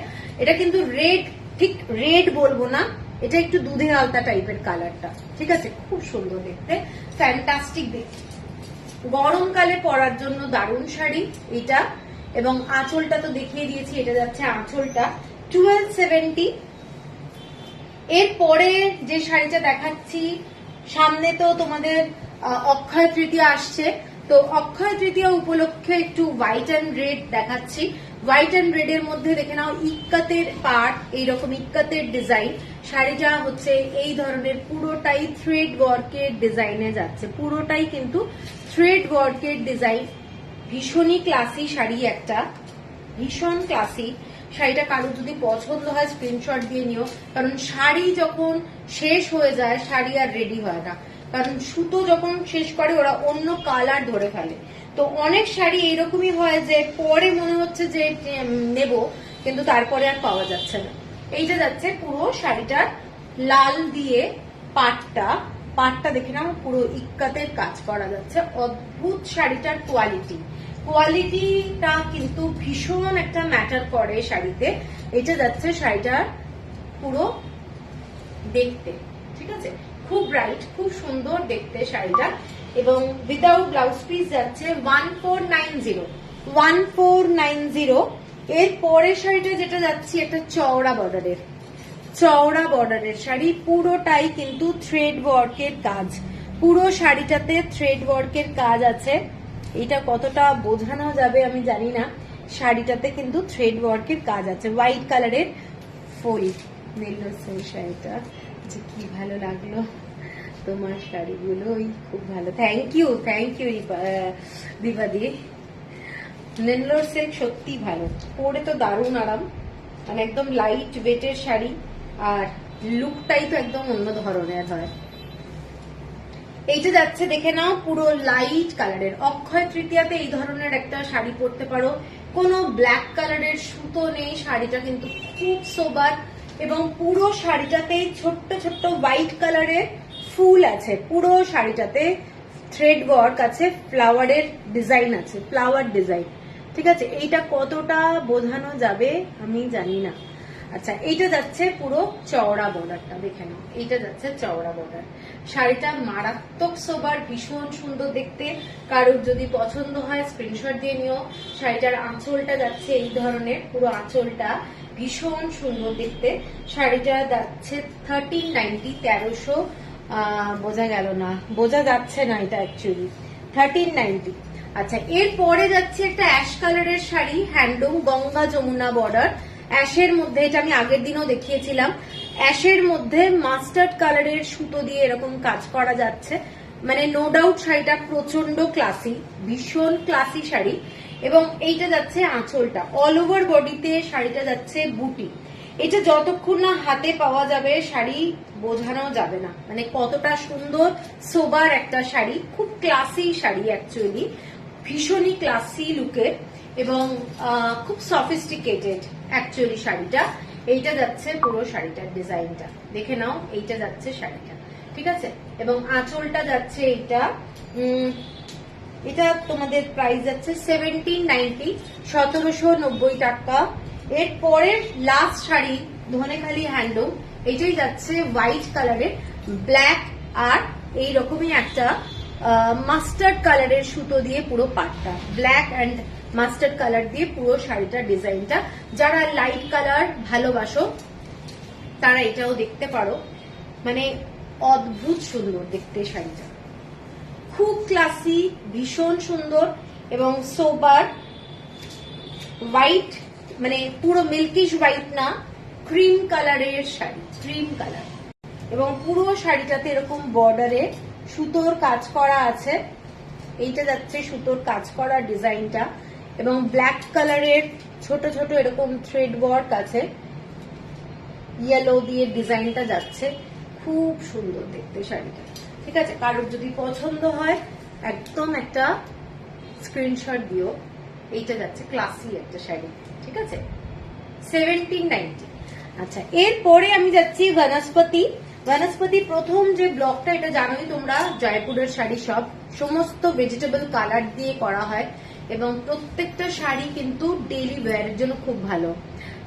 এটা কিন্তু রেড, ঠিক রেড বলবো না, এটা একটু দুধে আলতা টাইপের কালারটা। ঠিক আছে, খুব সুন্দর দেখতে, ফ্যান্টাস্টিক দেখতে। গরমকালে পরার জন্য দারুণ শাড়ি এটা। এবং আঁচলটা তো দেখিয়ে দিয়েছি, এটা যাচ্ছে আঁচলটা 1270। এরপরে যে শাড়িটা দেখাচ্ছি, সামনে তো তোমাদের অক্ষয় তৃতীয়া আসছে, তো অক্ষয় তৃতীয়া উপলক্ষে একটু হোয়াইট অ্যান্ড রেড দেখাচ্ছি। হোয়াইট অ্যান্ড রেড এর মধ্যে দেখে নাও ইক্কাতের পার্ট, এইরকম ইক্কাতের ডিজাইন। শাড়িটা হচ্ছে এই ধরনের পুরোটাই থ্রেড ওয়ার্কের ডিজাইনে যাচ্ছে, পুরোটাই কিন্তু থ্রেড ওয়ার্কের ডিজাইন। ভীষণই ক্লাসি শাড়ি একটা, ভীষণ ক্লাসি শাড়িটা। কারো যদি পছন্দ হয় স্ক্রিনশট দিয়ে নিও, কারণ শাড়ি যখন শেষ হয়ে যায় শাড়ি আর রেডি হয় না, কারণ সুতো যখন শেষ করে ওরা অন্য কালার ধরে ফেলে। তো অনেক শাড়ি এইরকমই হয় যে পরে মনে হচ্ছে যে নেব, কিন্তু তারপরে আর পাওয়া যাচ্ছে না। এইটা যাচ্ছে পুরো শাড়িটার লাল দিয়ে পাটটা দেখে নাও, পুরো ইক্কাতের কাজ করা যাচ্ছে। অদ্ভুত শাড়িটার কোয়ালিটিটা কিন্তু ভীষণ একটা ম্যাটার করে শাড়িতে। এটা যাচ্ছে শাড়িটার পুরো দেখতে, ঠিক আছে, খুব ব্রাইট, খুব সুন্দর দেখতে শাড়িটা। এবং উইদাউট ব্লাউজ পিস যাচ্ছে 1490। এর পরের শাড়িটা যেটা যাচ্ছে একটা চওড়া বর্ডারের শাড়ি, পুরোটাই কিন্তু থ্রেড ওয়ার্কের কাজ, পুরো শাড়িটাতে থ্রেড ওয়ার্কের কাজ আছে। এটা কতটা বোঝানো যাবে আমি জানি না, শাড়িটাতে কিন্তু থ্রেড ওয়ার্কের কাজ আছে। হোয়াইট কালারের ফুল শাড়িটা যে কি ভালো লাগলো, তোমার শাড়িগুলোই খুব ভালো। থ্যাংক ইউ দীপাদি। নেল্লোর সিল্ক সত্যি ভালো, পরে তো দারুণ আরাম, মানে একদম লাইট ওয়েটের শাড়ি, আর লুকটাই তো একদম অন্য ধরনের হয়। এইটা যাচ্ছে দেখে নাও পুরো লাইট কালারের। অক্ষয় তৃতীয়াতে এই ধরনের একটা শাড়ি পরতে পারো, কোনো ব্ল্যাক কালারের সুতো নেই, শাড়িটা কিন্তু খুব সোবার। এবং পুরো শাড়িটাতে ছোট্ট ছোট্ট হোয়াইট কালারের ফুল আছে, পুরো শাড়িটাতে থ্রেড ওয়ার্ক আছে, ফ্লাওয়ারের ডিজাইন আছে, ফ্লাওয়ার ডিজাইন, ঠিক আছে। এইটা কতটা বোঝানো যাবে আমি জানি না। আচ্ছা, এইটা যাচ্ছে পুরো চওড়া বর্ডারটা দেখে নাও, এইটা যাচ্ছে চওড়া বর্ডার। শাড়িটা মারাত্মক সোবার, ভীষণ সুন্দর দেখতে। কারোর যদি পছন্দ হয় স্ক্রিনশট দিয়ে নিও। শাড়িটার আঁচলটা যাচ্ছে এই ধরনের, পুরো আঁচলটা ভীষণ সুন্দর দেখতে। শাড়িটা যাচ্ছে 1390, 1300, বোঝা গেল না, বোঝা যাচ্ছে না এটা অ্যাকচুয়ালি 1390। আচ্ছা, এরপরে যাচ্ছে একটা অ্যাশ কালারের শাড়ি, হ্যান্ডলুম, গঙ্গা যমুনা বর্ডার, অ্যাশের মধ্যে। এটা আমি আগের দিনও দেখিয়েছিলাম। অ্যাশের মধ্যে মাস্টার্ড কালারের সুতো দিয়ে এরকম কাজ করা যাচ্ছে, মানে নো ডাউট শাড়িটা প্রচন্ড ক্লাসি, ভীষণ ক্লাসি শাড়ি। এবং এইটা যাচ্ছে আঁচলটা, অল ওভার বডিতে শাড়িটা যাচ্ছে বুটি। এটা যতক্ষণ না হাতে পাওয়া যাবে শাড়ি বোঝানো যাবে না, মানে কতটা সুন্দর সোবার একটা শাড়ি, খুব ক্লাসি শাড়ি অ্যাকচুয়ালি, ভীষণই ক্লাসি লুকের এবং খুব সফিস্টিকেটেড অ্যাকচুয়ালি শাড়িটা। এইটা যাচ্ছে পুরো শাড়িটার ডিজাইনটা দেখে নাও, এইটা যাচ্ছে শাড়িটা, ঠিক আছে। এবং আঁচলটা যাচ্ছে এইটা, এটা তোমাদের প্রাইস যাচ্ছে 1790, 1790 টাকা। এরপরের লাস্ট শাড়ি ধনেখালি হ্যান্ডলুম, এটাই যাচ্ছে হোয়াইট কালারের, ব্ল্যাক আর এইরকমই একটা মাস্টার্ড কালারের সুতো দিয়ে পুরো পাটটা, ব্ল্যাক অ্যান্ড মাস্টার্ড কালার দিয়ে পুরো শাড়িটার ডিজাইনটা। যারা লাইট কালার ভালোবাসো তারা এটাও দেখতে পারো, মানে অদ্ভুত সুন্দর দেখতে শাড়িটা, খুব ক্লাসি, ভীষণ সুন্দর এবং সোবার। হোয়াইট মানে পুরো মিল্কিশ হোয়াইট না, ক্রিম কালারের শাড়ি, ক্রিম কালার। এবং পুরো শাড়িটাতে এরকম বর্ডারে সুতোর কাজ করা আছে, এইটা যাচ্ছে সুতোর কাজ করা ডিজাইনটা। এবং ব্ল্যাক কালারের ছোট ছোট এরকম থ্রেড ওয়ার্ক আছে, ইয়েলো দিয়ে ডিজাইনটা যাচ্ছে, খুব সুন্দর দেখতে শাড়িটা, ঠিক আছে। কারোর যদি পছন্দ হয় একদম একটা স্ক্রিনশট দিও। এইটা যাচ্ছে ক্লাসি একটা শাড়ি, ঠিক আছে, 1790। আচ্ছা, এরপরে আমি যাচ্ছি বনস্পতি। প্রথম যে ব্লকটা, এটা জানোই তোমরা, জয়পুরের শাড়ি সব সমস্ত ভেজিটেবল কালার দিয়ে করা হয় এবং প্রত্যেকটা শাড়ি কিন্তু ডেইলি ওয়্যারের জন্য খুব ভালো,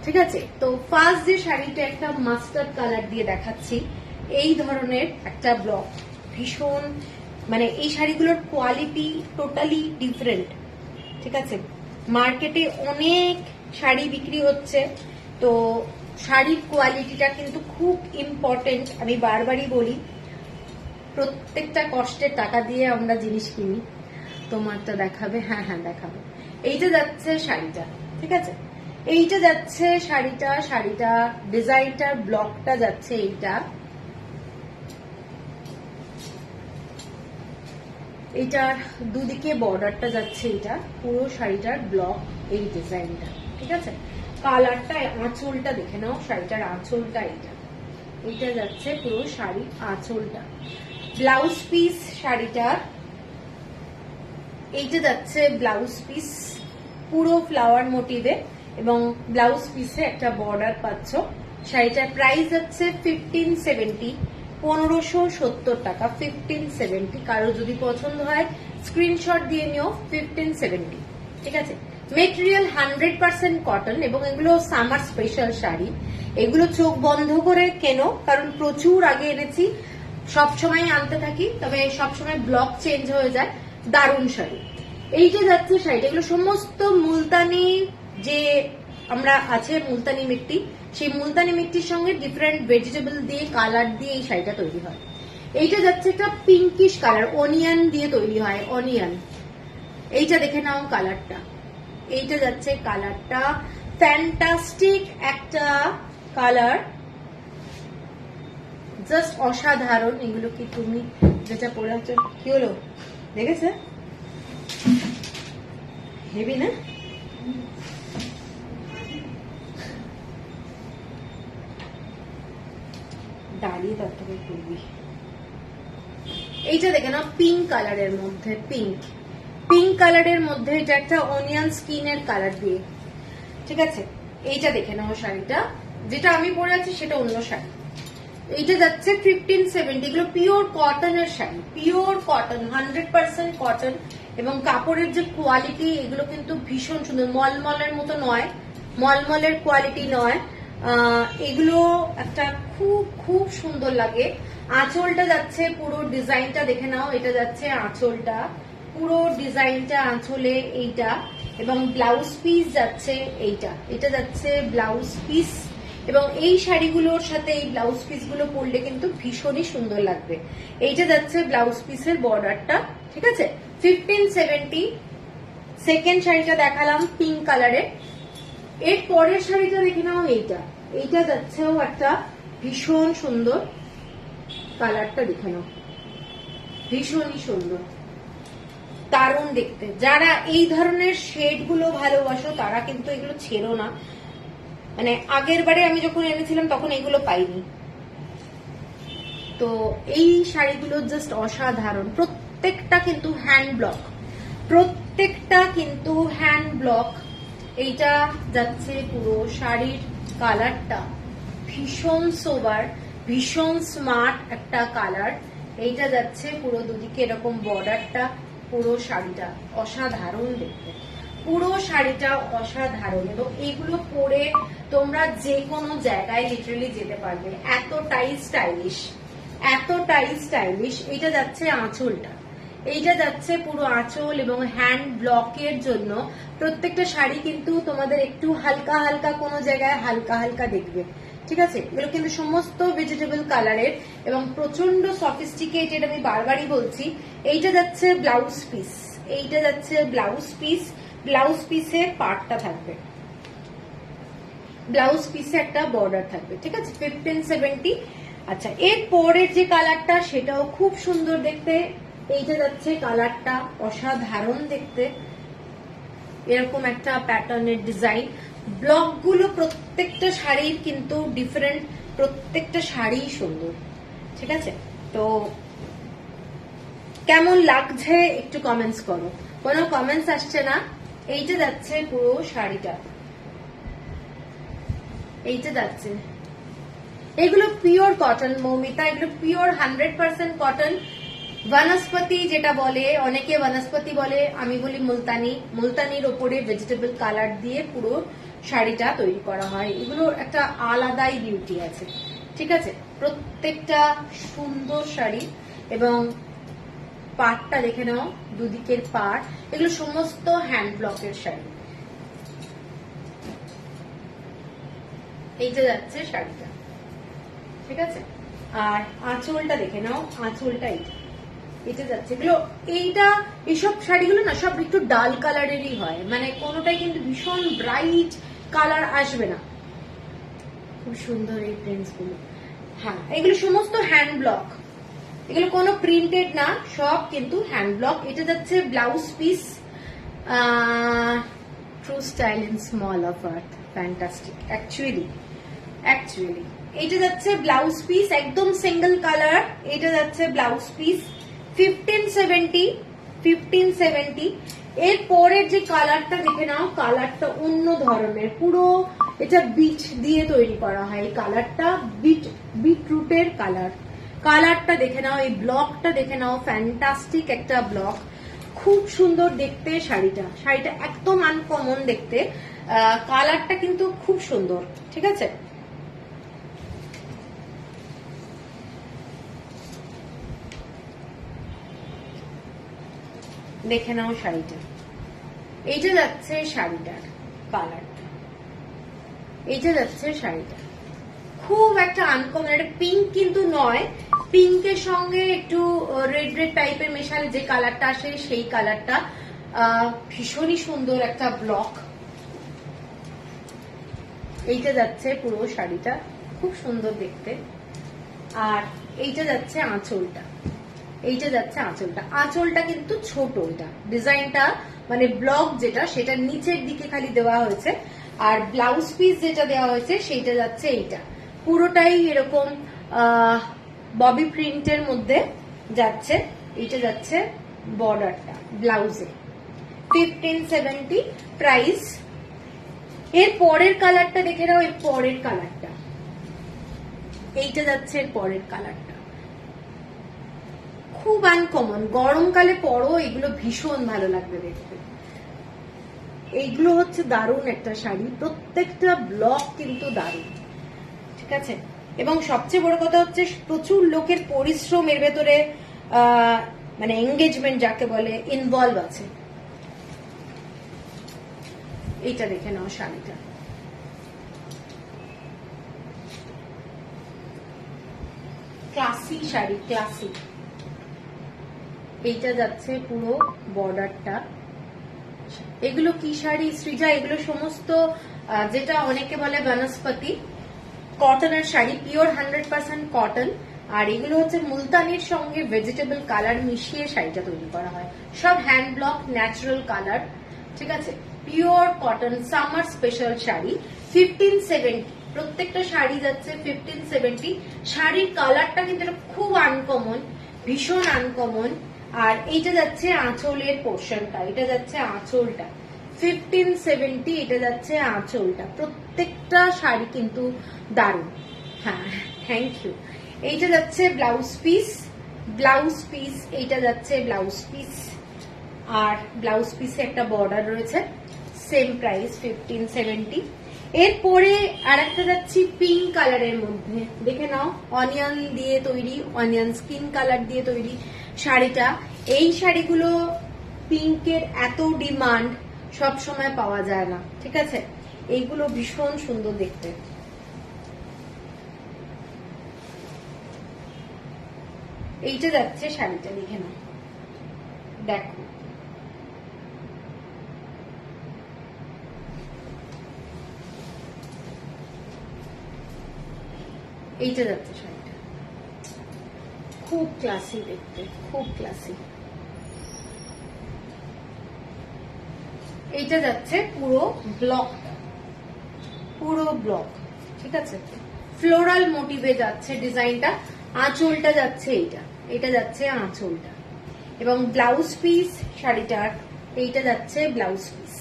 ঠিক আছে। তো ফার্স্ট যে শাড়িটা একটা মাস্টার্ড কালার দিয়ে দেখাচ্ছি, এই ধরনের একটা ব্লক, ভীষণ মানে এই শাড়িগুলোর কোয়ালিটি টোটালি ডিফারেন্ট, ঠিক আছে। মার্কেটে অনেক শাড়ি বিক্রি হচ্ছে, তো শাড়ির কোয়ালিটিটা কিন্তু খুব ইম্পর্টেন্ট। আমি বারবারই বলি, প্রত্যেকটা কষ্টের টাকা দিয়ে আমরা জিনিস কিনি। তোমারটা দেখাবে? হ্যাঁ হ্যাঁ দেখাবে। এইটা যাচ্ছে শাড়িটা, ঠিক আছে, এইটা যাচ্ছে শাড়িটা ডিজাইনটার ব্লকটা যাচ্ছে এইটা, এইটার দুদিকে বর্ডারটা যাচ্ছে, এইটা পুরো শাড়িটার ব্লক, এই ডিজাইনটা, ঠিক আছে। কালারটা, আঁচলটা দেখে নাও, শাড়িটার আঁচলটা এইটা যাচ্ছে পুরো শাড়ির আঁচলটা। ব্লাউজ পিস শাড়িটার এইটা যাচ্ছে ব্লাউজ পিস পুরো ফ্লাওয়ার মোটিভে, এবং ব্লাউজ পিসে একটা বর্ডার পাচ্ছ। শাড়িটার প্রাইস যাচ্ছে 1570, 1570 টাকা, 1570। কারো যদি পছন্দ হয় স্ক্রিনশট দিয়ে নিও, 1570, ঠিক আছে। মেটেরিয়াল 100% কটন, এবং এগুলো সামার স্পেশাল শাড়ি। এগুলো চোখ বন্ধ করে কেন, কারণ প্রচুর আগে এনেছি, সবসময় আনতে থাকি, তবে সবসময় ব্লক চেঞ্জ হয়ে যায়। দারুণ শাড়ি। এইটা যাচ্ছে শাড়িটা, এগুলো সমস্ত মুলতানি, যে আমরা আছে মুলতানি মিট্টি, সেই মুলতানি মিট্টির সঙ্গে ডিফারেন্ট ভেজিটেবল দিয়ে কালার দিয়ে এই শাড়িটা তৈরি হয়। এইটা যাচ্ছে একটা পিঙ্কিশ কালার, অনিয়ন দিয়ে তৈরি হয়, অনিয়ন। এইটা দেখে নাও কালারটা, এইটা যাচ্ছে কালারটা, ফ্যান্টাস্টিক একটা কালার, জাস্ট অসাধারণ। এগুলো কি তুমি যেটা পরে আছো, কি হলো দেখেছে? হেভি না? দাঁড়িয়ে তার থেকে করবি। এইটা দেখে না, পিঙ্ক কালারের মধ্যে, পিঙ্ক কালারের মধ্যে এটা একটা অনিয়ন স্কিনের কালার দিয়ে, ঠিক আছে। এইটা দেখে নাও শাড়িটা, যেটা আমি পরে আছি সেটা অন্য শাড়ি। এইটা যাচ্ছে 1570। এগুলো পিওর কটনের শাড়ি, পিওর কটন, 100% কটন, এবং কাপড়ের যে কোয়ালিটি, এগুলো কিন্তু ভীষণ সুন্দর, মলমলের মতো নয়, মলমলের কোয়ালিটি নয়। এগুলো একটা খুব খুব সুন্দর লাগে। আঁচলটা যাচ্ছে পুরো ডিজাইনটা দেখে নাও, এটা যাচ্ছে আঁচলটা, পুরো ডিজাইনটা আঁচলে এইটা, এবং ব্লাউজ পিস যাচ্ছে এইটা, এটা যাচ্ছে ব্লাউজ পিস। এবং এই শাড়িগুলোর সাথে এই ব্লাউজ পিস গুলো পরলে কিন্তু ভীষণই সুন্দর লাগবে। এইটা যাচ্ছে ব্লাউজ পিসের বর্ডারটা, ঠিক আছে, 1570। সেকেন্ড শাড়িটা দেখালাম পিঙ্ক কালারের। এর পরের শাড়িটা দেখে নাও, এইটা যাচ্ছেও একটা ভীষণ সুন্দর, কালারটা দেখে নাও, ভীষণই সুন্দর, দারুণ দেখতে। যারা এই ধরনের শেড গুলো ভালোবাসো তারা কিন্তু এগুলো ছেড়ো না। মানে আগের বারে আমি যখন এনেছিলাম তখন এগুলো পাইনি, তো এই শাড়িগুলো জাস্ট অসাধারণ। প্রত্যেকটা কিন্তু হ্যান্ড ব্লক, প্রত্যেকটা কিন্তু হ্যান্ড ব্লক। এইটা যাচ্ছে পুরো শাড়ির কালারটা ভীষণ সোবার, ভীষণ স্মার্ট একটা কালার। এইটা যাচ্ছে পুরো দুদিকে এরকম বর্ডারটা, পুরো শাড়িটা অসাধারণ দেখতে, পুরো শাড়িটা অসাধারণ। এবং এগুলো পরে তোমরা যে কোনো জায়গায় লিটারালি যেতে পারবে, এতটাই স্টাইলিশ, এতটাই স্টাইলিশ। এইটা যাচ্ছে আঁচলটা, এইটা যাচ্ছে পুরো আঁচল, এবং হ্যান্ড ব্লকের জন্য প্রত্যেকটা শাড়ি কিন্তু তোমাদের একটু হালকা হালকা কোনো জায়গায় হালকা হালকা দেখবে, ঠিক আছে। এগুলো কিন্তু সমস্ত ভেজিটেবল কালারের এবং প্রচন্ড সফিস্টিকেটেড, আমি বারবারই বলছি। এইটা যাচ্ছে ব্লাউজ পিস, এইটা যাচ্ছে ব্লাউজ পিস, ব্লাউজ পিসে পার্টটা থাকবে, ব্লাউজ পিসে একটা বর্ডার থাকবে, ঠিক আছে, 1570। আচ্ছা, এর পরের যে কালারটা সেটাও খুব সুন্দর দেখতে। এইটা যাচ্ছে কালারটা অসাধারণ দেখতে, এরকম একটা প্যাটার্নের ডিজাইন। ব্লকগুলো প্রত্যেকটা শাড়ির কিন্তু ডিফারেন্ট, প্রত্যেকটা শাড়ি সুন্দর, ঠিক আছে। তো কেমন লাগছে একটু কমেন্টস করো, কোনো কমেন্টস আসছে না। এইটা যাচ্ছে পুরো শাড়িটা, এইটা যাচ্ছে, এগুলো পিওর কটন মৌমিতা, এগুলো পিওর 100% কটন। বনস্পতি যেটা বলে, অনেকে বনস্পতি বলে, আমি বলি মুলতানি। মুলতানির ওপরে ভেজিটেবল কালার দিয়ে পুরো শাড়িটা তৈরি করা হয়। এগুলো একটা আলাদাই বিউটি আছে, ঠিক আছে। প্রত্যেকটা সুন্দর শাড়ি, এবং পাড়টা দেখে নাও, দুদিকের পাড়, এগুলো সমস্ত হ্যান্ড ব্লকের শাড়ি। এইটা যাচ্ছে শাড়িটা, ঠিক আছে। আর আঁচলটা দেখে নাও, আঁচলটা এটা যাচ্ছে। এগুলো এইসব শাড়িগুলো না সব একটু ডাল কালারেরই হয়, মানে কোনোটাই কিন্তু ভীষণ ব্রাইট কালার আসবে না। খুব সুন্দর এই প্রিন্টস গুলো। হ্যাঁ, এগুলো সমস্ত হ্যান্ড ব্লক, এগুলো কোনো প্রিন্টেড না, সব কিন্তু হ্যান্ড ব্লক। এটা যাচ্ছে blouse piece, true style in small of earth, fantastic actually. এটা যাচ্ছে ব্লাউজ পিস, একদম সিঙ্গেল কালার। এটা যাচ্ছে ব্লাউজ পিস 1570। এর পরের যে কালারটা দেখে নাও, কালারটা অন্য ধরনের, পুরো এটা বিট দিয়ে তৈরি করা হয়। এই কালারটা বিটরুটের কালারটা দেখে নাও, এই ব্লকটা দেখে নাও, ফ্যান্টাস্টিক একটা ব্লক, খুব সুন্দর দেখতে শাড়িটা একদম আনকমন দেখতে, কালারটা কিন্তু খুব সুন্দর, ঠিক আছে। দেখে নাও শাড়িটা, এইটা যাচ্ছে শাড়িটার কালারটা, এইটা যাচ্ছে শাড়িটা, খুব একটা আনকমন। এটা পিঙ্ক কিন্তু নয়, পিঙ্কের সঙ্গে একটু রেড টাইপের মেশালে যে কালারটা আসে সেই কালারটা, ভীষণই সুন্দর একটা ব্লক। এইটা যাচ্ছে পুরো শাড়িটা, খুব সুন্দর দেখতে। আর এইটা যাচ্ছে আঁচলটা, আঁচলটা কিন্তু ছোট, এটা ডিজাইনটা মানে ব্লক যেটা সেটা নিচের দিকে খালি দেওয়া হয়েছে, আর ব্লাউজ পিস যেটা দেওয়া হয়েছে সেইটা যাচ্ছে এইটা পুরোটাই এরকম ববি প্রিন্টের মধ্যে যাচ্ছে। এইটা যাচ্ছে বর্ডারটা ব্লাউজে, 1570 প্রাইস। এর পরের কালারটা দেখে নাও, এর পরের কালারটা, এইটা যাচ্ছে এর পরের কালারটা, খুব আনকমন। গরমকালে পরো, এগুলো ভীষণ ভালো লাগবে দেখতে। এইগুলো হচ্ছে দারুণ একটা শাড়ি, প্রত্যেকটা ব্লক কিন্তু দারুণ, ঠিক আছে। এবং সবচেয়ে বড় কথা হচ্ছে প্রচুর লোকের পরিশ্রম এর ভেতরে, মানে এঙ্গেজমেন্ট যাকে বলে, ইনভলভ আছে। এইটা দেখে নাও শাড়িটা, ক্লাসি শাড়ি, ক্লাসি। এইটা যাচ্ছে পুরো বর্ডারটা। এগুলো কি শাড়ি সৃজা? এগুলো সমস্ত যেটা অনেকে বলে বনস্পতি কটনের শাড়ি, পিওর 100% কটন। আর এগুলো হচ্ছে মুলতানির সঙ্গে ভেজিটেবল কালার মিশিয়ে শাড়িটা তৈরি করা হয়, সব হ্যান্ড ব্লক, ন্যাচারাল কালার, ঠিক আছে। Pure cotton summer special sari, 1570। প্রত্যেকটা শাড়ি যাচ্ছে 1570। শাড়ির কালারটা কিন্তু খুব আনকমন, ভীষণ আনকমন। আর এইটা যাচ্ছে আঁচলের পোর্শনটা, এটা যাচ্ছে আঁচলটা 1570, এটা যাচ্ছে আঁচলটা। প্রত্যেকটা শাড়ি কিন্তু দারুণ। হ্যাঁ, থ্যাংক ইউ। এইটা যাচ্ছে ব্লাউজ পিস, এইটা যাচ্ছে ব্লাউজ পিস। আর ব্লাউজ পিসে একটা বর্ডার রয়েছে, সেম প্রাইস 1570। এরপরে আর একটা যাচ্ছি পিঙ্ক কালারের মধ্যে, দেখে নাও, অনিয়ন দিয়ে তৈরি, অনিয়ন স্কিন কালার দিয়ে তৈরি শাড়িটা। এই শাড়িগুলো পিঙ্কের এত ডিমান্ড, সব সময় পাওয়া যায় না, ঠিক আছে। এইগুলো ভীষণ সুন্দর দেখতে। এইটা যাচ্ছে শাড়িটা, দেখে নাও, দেখো, এইটা যাচ্ছে শাড়িটা, খুব ক্লাসি দেখতে, খুব ক্লাসি। এইটা যাচ্ছে পুরো ব্লক, ঠিক আছে, ফ্লোরাল মোটিভে যাচ্ছে ডিজাইনটা। আঁচলটা যাচ্ছে এটা যাচ্ছে আঁচলটা, এবং ব্লাউজ পিস শাড়িটার, এইটা যাচ্ছে ব্লাউজ পিস,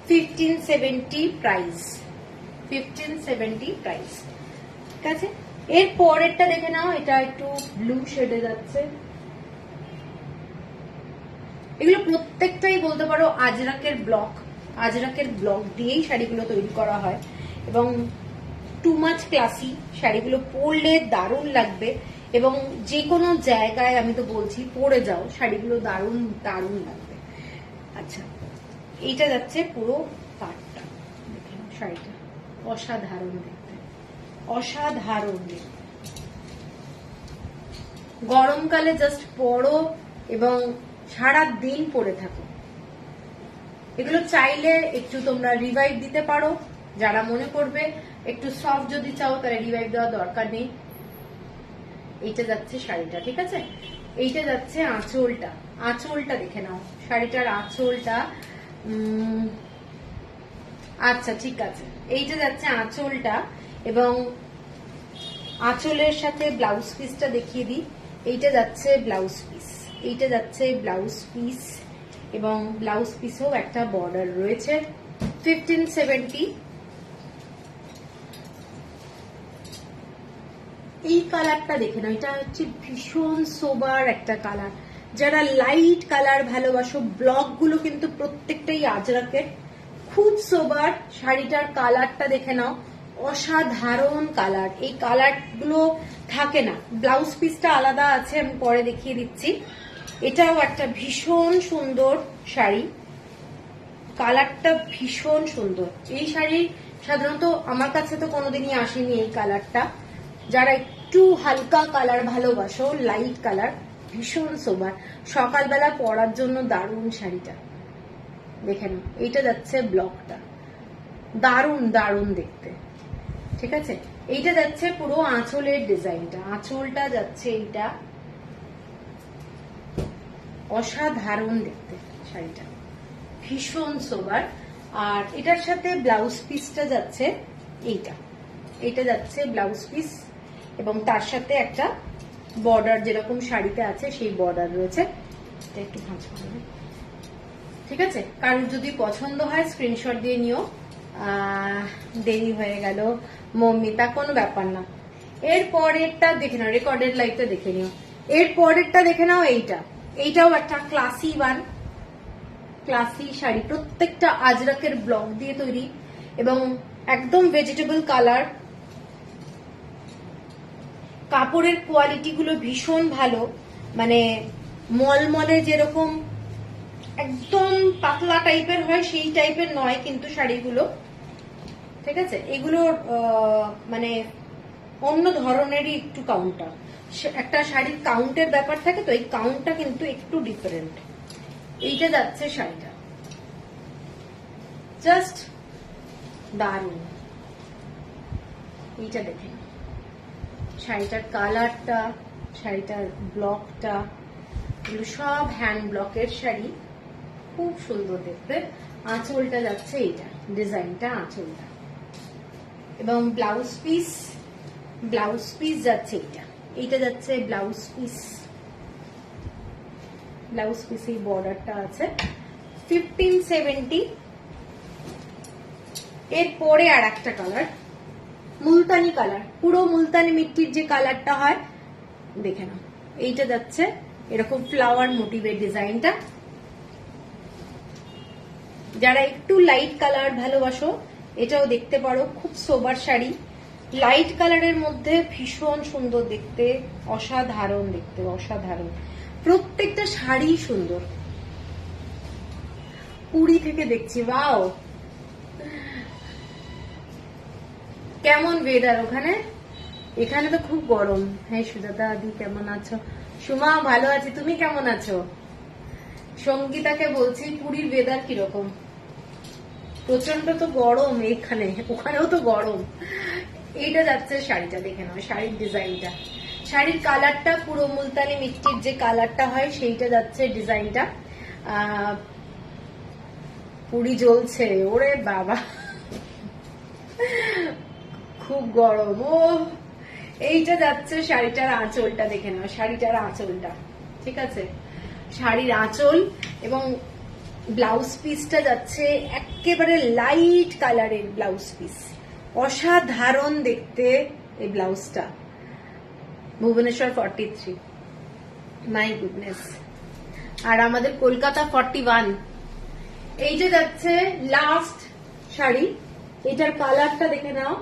1570 প্রাইস, 1570 প্রাইস, ঠিক আছে। এর পরেরটা দেখে নাও, এটা একটু ব্লু শেডে যাচ্ছে। এগুলো প্রত্যেকটাই বলতে পারো আজরাকের ব্লক দিয়েই শাড়িগুলো তৈরি করা হয়। এবং টু মাচ ক্লাসি, শাড়িগুলো পরলে দারুণ লাগবে এবং যে কোনো জায়গায় আমি তো বলছি পরে যাও, শাড়িগুলো দারুণ দারুণ লাগবে। আচ্ছা, এইটা যাচ্ছে পুরো পাটটা, দেখেন শাড়িটা অসাধারণ দেখতে, অসাধারণ দেখতে। গরমকালে জাস্ট পরো এবং সারা দিন পরে থাকো। এগুলো চাইলে একটু তোমরা রিভাইভ দিতে পারো, যারা মনে করবে একটু সফট যদি চাও তাহলে রিভাইভ দেওয়ার দরকার নেই। এইটা যাচ্ছে শাড়িটা, ঠিক আছে। এইটা যাচ্ছে আঁচলটা, আঁচলটা দেখে নাও শাড়িটার আঁচলটা। আচ্ছা ঠিক আছে, এইটা যাচ্ছে আঁচলটা এবং আঁচলের সাথে ব্লাউজ পিসটা দেখিয়ে দিই। এইটা যাচ্ছে ব্লাউজ পিস, এইটা যাচ্ছে ব্লাউজ পিস এবং ব্লাউজ পিসেও একটা বর্ডার রয়েছে 1570। এই কালারটা দেখে নাও, এটা হচ্ছে ভীষণ সোবার একটা কালার। যারা লাইট কালার ভালোবাসো, ব্লক গুলো কিন্তু প্রত্যেকটাই আজরাকের, খুব সোবার। শাড়িটার কালারটা দেখে নাও, অসাধারণ কালার। এই কালার গুলো থাকে না, ব্লাউজ পিসটা আলাদা আছে, আমি পরে দেখিয়ে দিচ্ছি। এটাও একটা ভীষণ সুন্দর শাড়ি, কালারটা ভীষণ সুন্দর। এই শাড়ি সাধারণত আমার কাছে তো কোনোদিনই আসেনি এই কালারটা। যারা একটু হালকা কালার ভালোবাসো, লাইট কালার, ভীষণ সোবার, সকালবেলা পরার জন্য দারুণ শাড়িটা। দেখে নাও, এইটা যাচ্ছে ব্লকটা, দারুণ দারুণ দেখতে, ঠিক আছে। এইটা যাচ্ছে পুরো আঁচলের ডিজাইনটা, আঁচলটা যাচ্ছে এইটা, অসাধারণ দেখতে শাড়িটা, ভীষণ সোবার। আর এটার সাথে ব্লাউজ পিসটা যাচ্ছে এইটা, এইটা যাচ্ছে ব্লাউজ পিস এবং তার সাথে একটা বর্ডার যেরকম শাড়িতে আছে সেই বর্ডার রয়েছে। এটা একটু ভাঁজ করবে, ঠিক আছে। কারোর যদি পছন্দ হয় স্ক্রিনশট দিয়ে নিও। দেরি হয়ে গেল মমিতা, কোনো ব্যাপার না। এর পরেরটা দেখে নাও, রেকর্ডেড লাইভটা দেখে নিও। এর পরেরটা দেখে নাও, এইটা, এইটাও একটা ক্লাসি ওয়ান, ক্লাসি শাড়ি, প্রত্যেকটা আজরাকের ব্লক দিয়ে তৈরি এবং একদম ভেজিটেবল কালার। কাপড়ের কোয়ালিটি গুলো ভীষণ ভালো, মানে মলমলে যেরকম একদম পাতলা টাইপের হয় সেই টাইপের নয় কিন্তু শাড়িগুলো, ঠিক আছে। এগুলোর মানে অন্য ধরনেরই একটু কাউন্টটা, একটা শাড়ির কাউন্টের ব্যাপার থাকে তো, এই কাউন্টটা কিন্তু একটু ডিফারেন্ট। এইটা যাচ্ছে শাড়িটা, জাস্ট দারুণ। এইটা দেখে শাড়িটার কালারটা, শাড়িটার ব্লকটা, এগুলো সব হ্যান্ড ব্লকের শাড়ি, খুব সুন্দর দেখতে। আঁচলটা যাচ্ছে এইটা, ডিজাইনটা আঁচলটা এবং ব্লাউজ পিস, ব্লাউজ পিস যাচ্ছে এইটা, এইটা যাচ্ছে ব্লাউজ পিস, ব্লাউজ পিস এই বর্ডারটা আছে 1570। এরপরে আর একটা কালার, মুলতানি কালার, পুরো মুলতানি মিট্টির যে কালারটা হয়, দেখে নাও। এইটা যাচ্ছে এরকম ফ্লাওয়ার মোটিভের ডিজাইনটা। যারা একটু লাইট কালার ভালোবাসো এটাও দেখতে পারো, খুব সোবার শাড়ি, লাইট কালারের মধ্যে ভীষণ সুন্দর দেখতে, অসাধারণ দেখতে, অসাধারণ। প্রত্যেকটা শাড়ি সুন্দর। পুরী থেকে দেখছি, ওয়াও, কেমন ওয়েদার ওখানে? এখানে তো খুব গরম। হ্যাঁ সুজাতা দি কেমন আছো? সুমা ভালো আছি, তুমি কেমন আছো? সঙ্গীতাকে বলছি পুরীর ওয়েদার কিরকম? প্রচন্ড তো গরম এখানে, ওখানেও তো গরম। এইটা যাচ্ছে শাড়িটা, দেখে নাও শাড়ির ডিজাইনটা, শাড়ির কালারটা পুরো মুলতানি মিট্টির যে কালারটা হয় সেইটা যাচ্ছে ডিজাইনটা। পুরি জ্বলছে, ওরে বাবা খুব গরম। ও এইটা যাচ্ছে শাড়িটার আঁচলটা, দেখে নাও শাড়িটার আঁচলটা, ঠিক আছে। শাড়ির আঁচল এবং ব্লাউজ পিসটা যাচ্ছে একেবারে লাইট কালারের ব্লাউজ পিস, অসাধারণ দেখতে এই ব্লাউজটা। Bhubaneswar 43, my goodness. আর আমাদের কলকাতা 41। এইটা যাচ্ছে লাস্ট শাড়ি, এটার কালারটা দেখে নাও,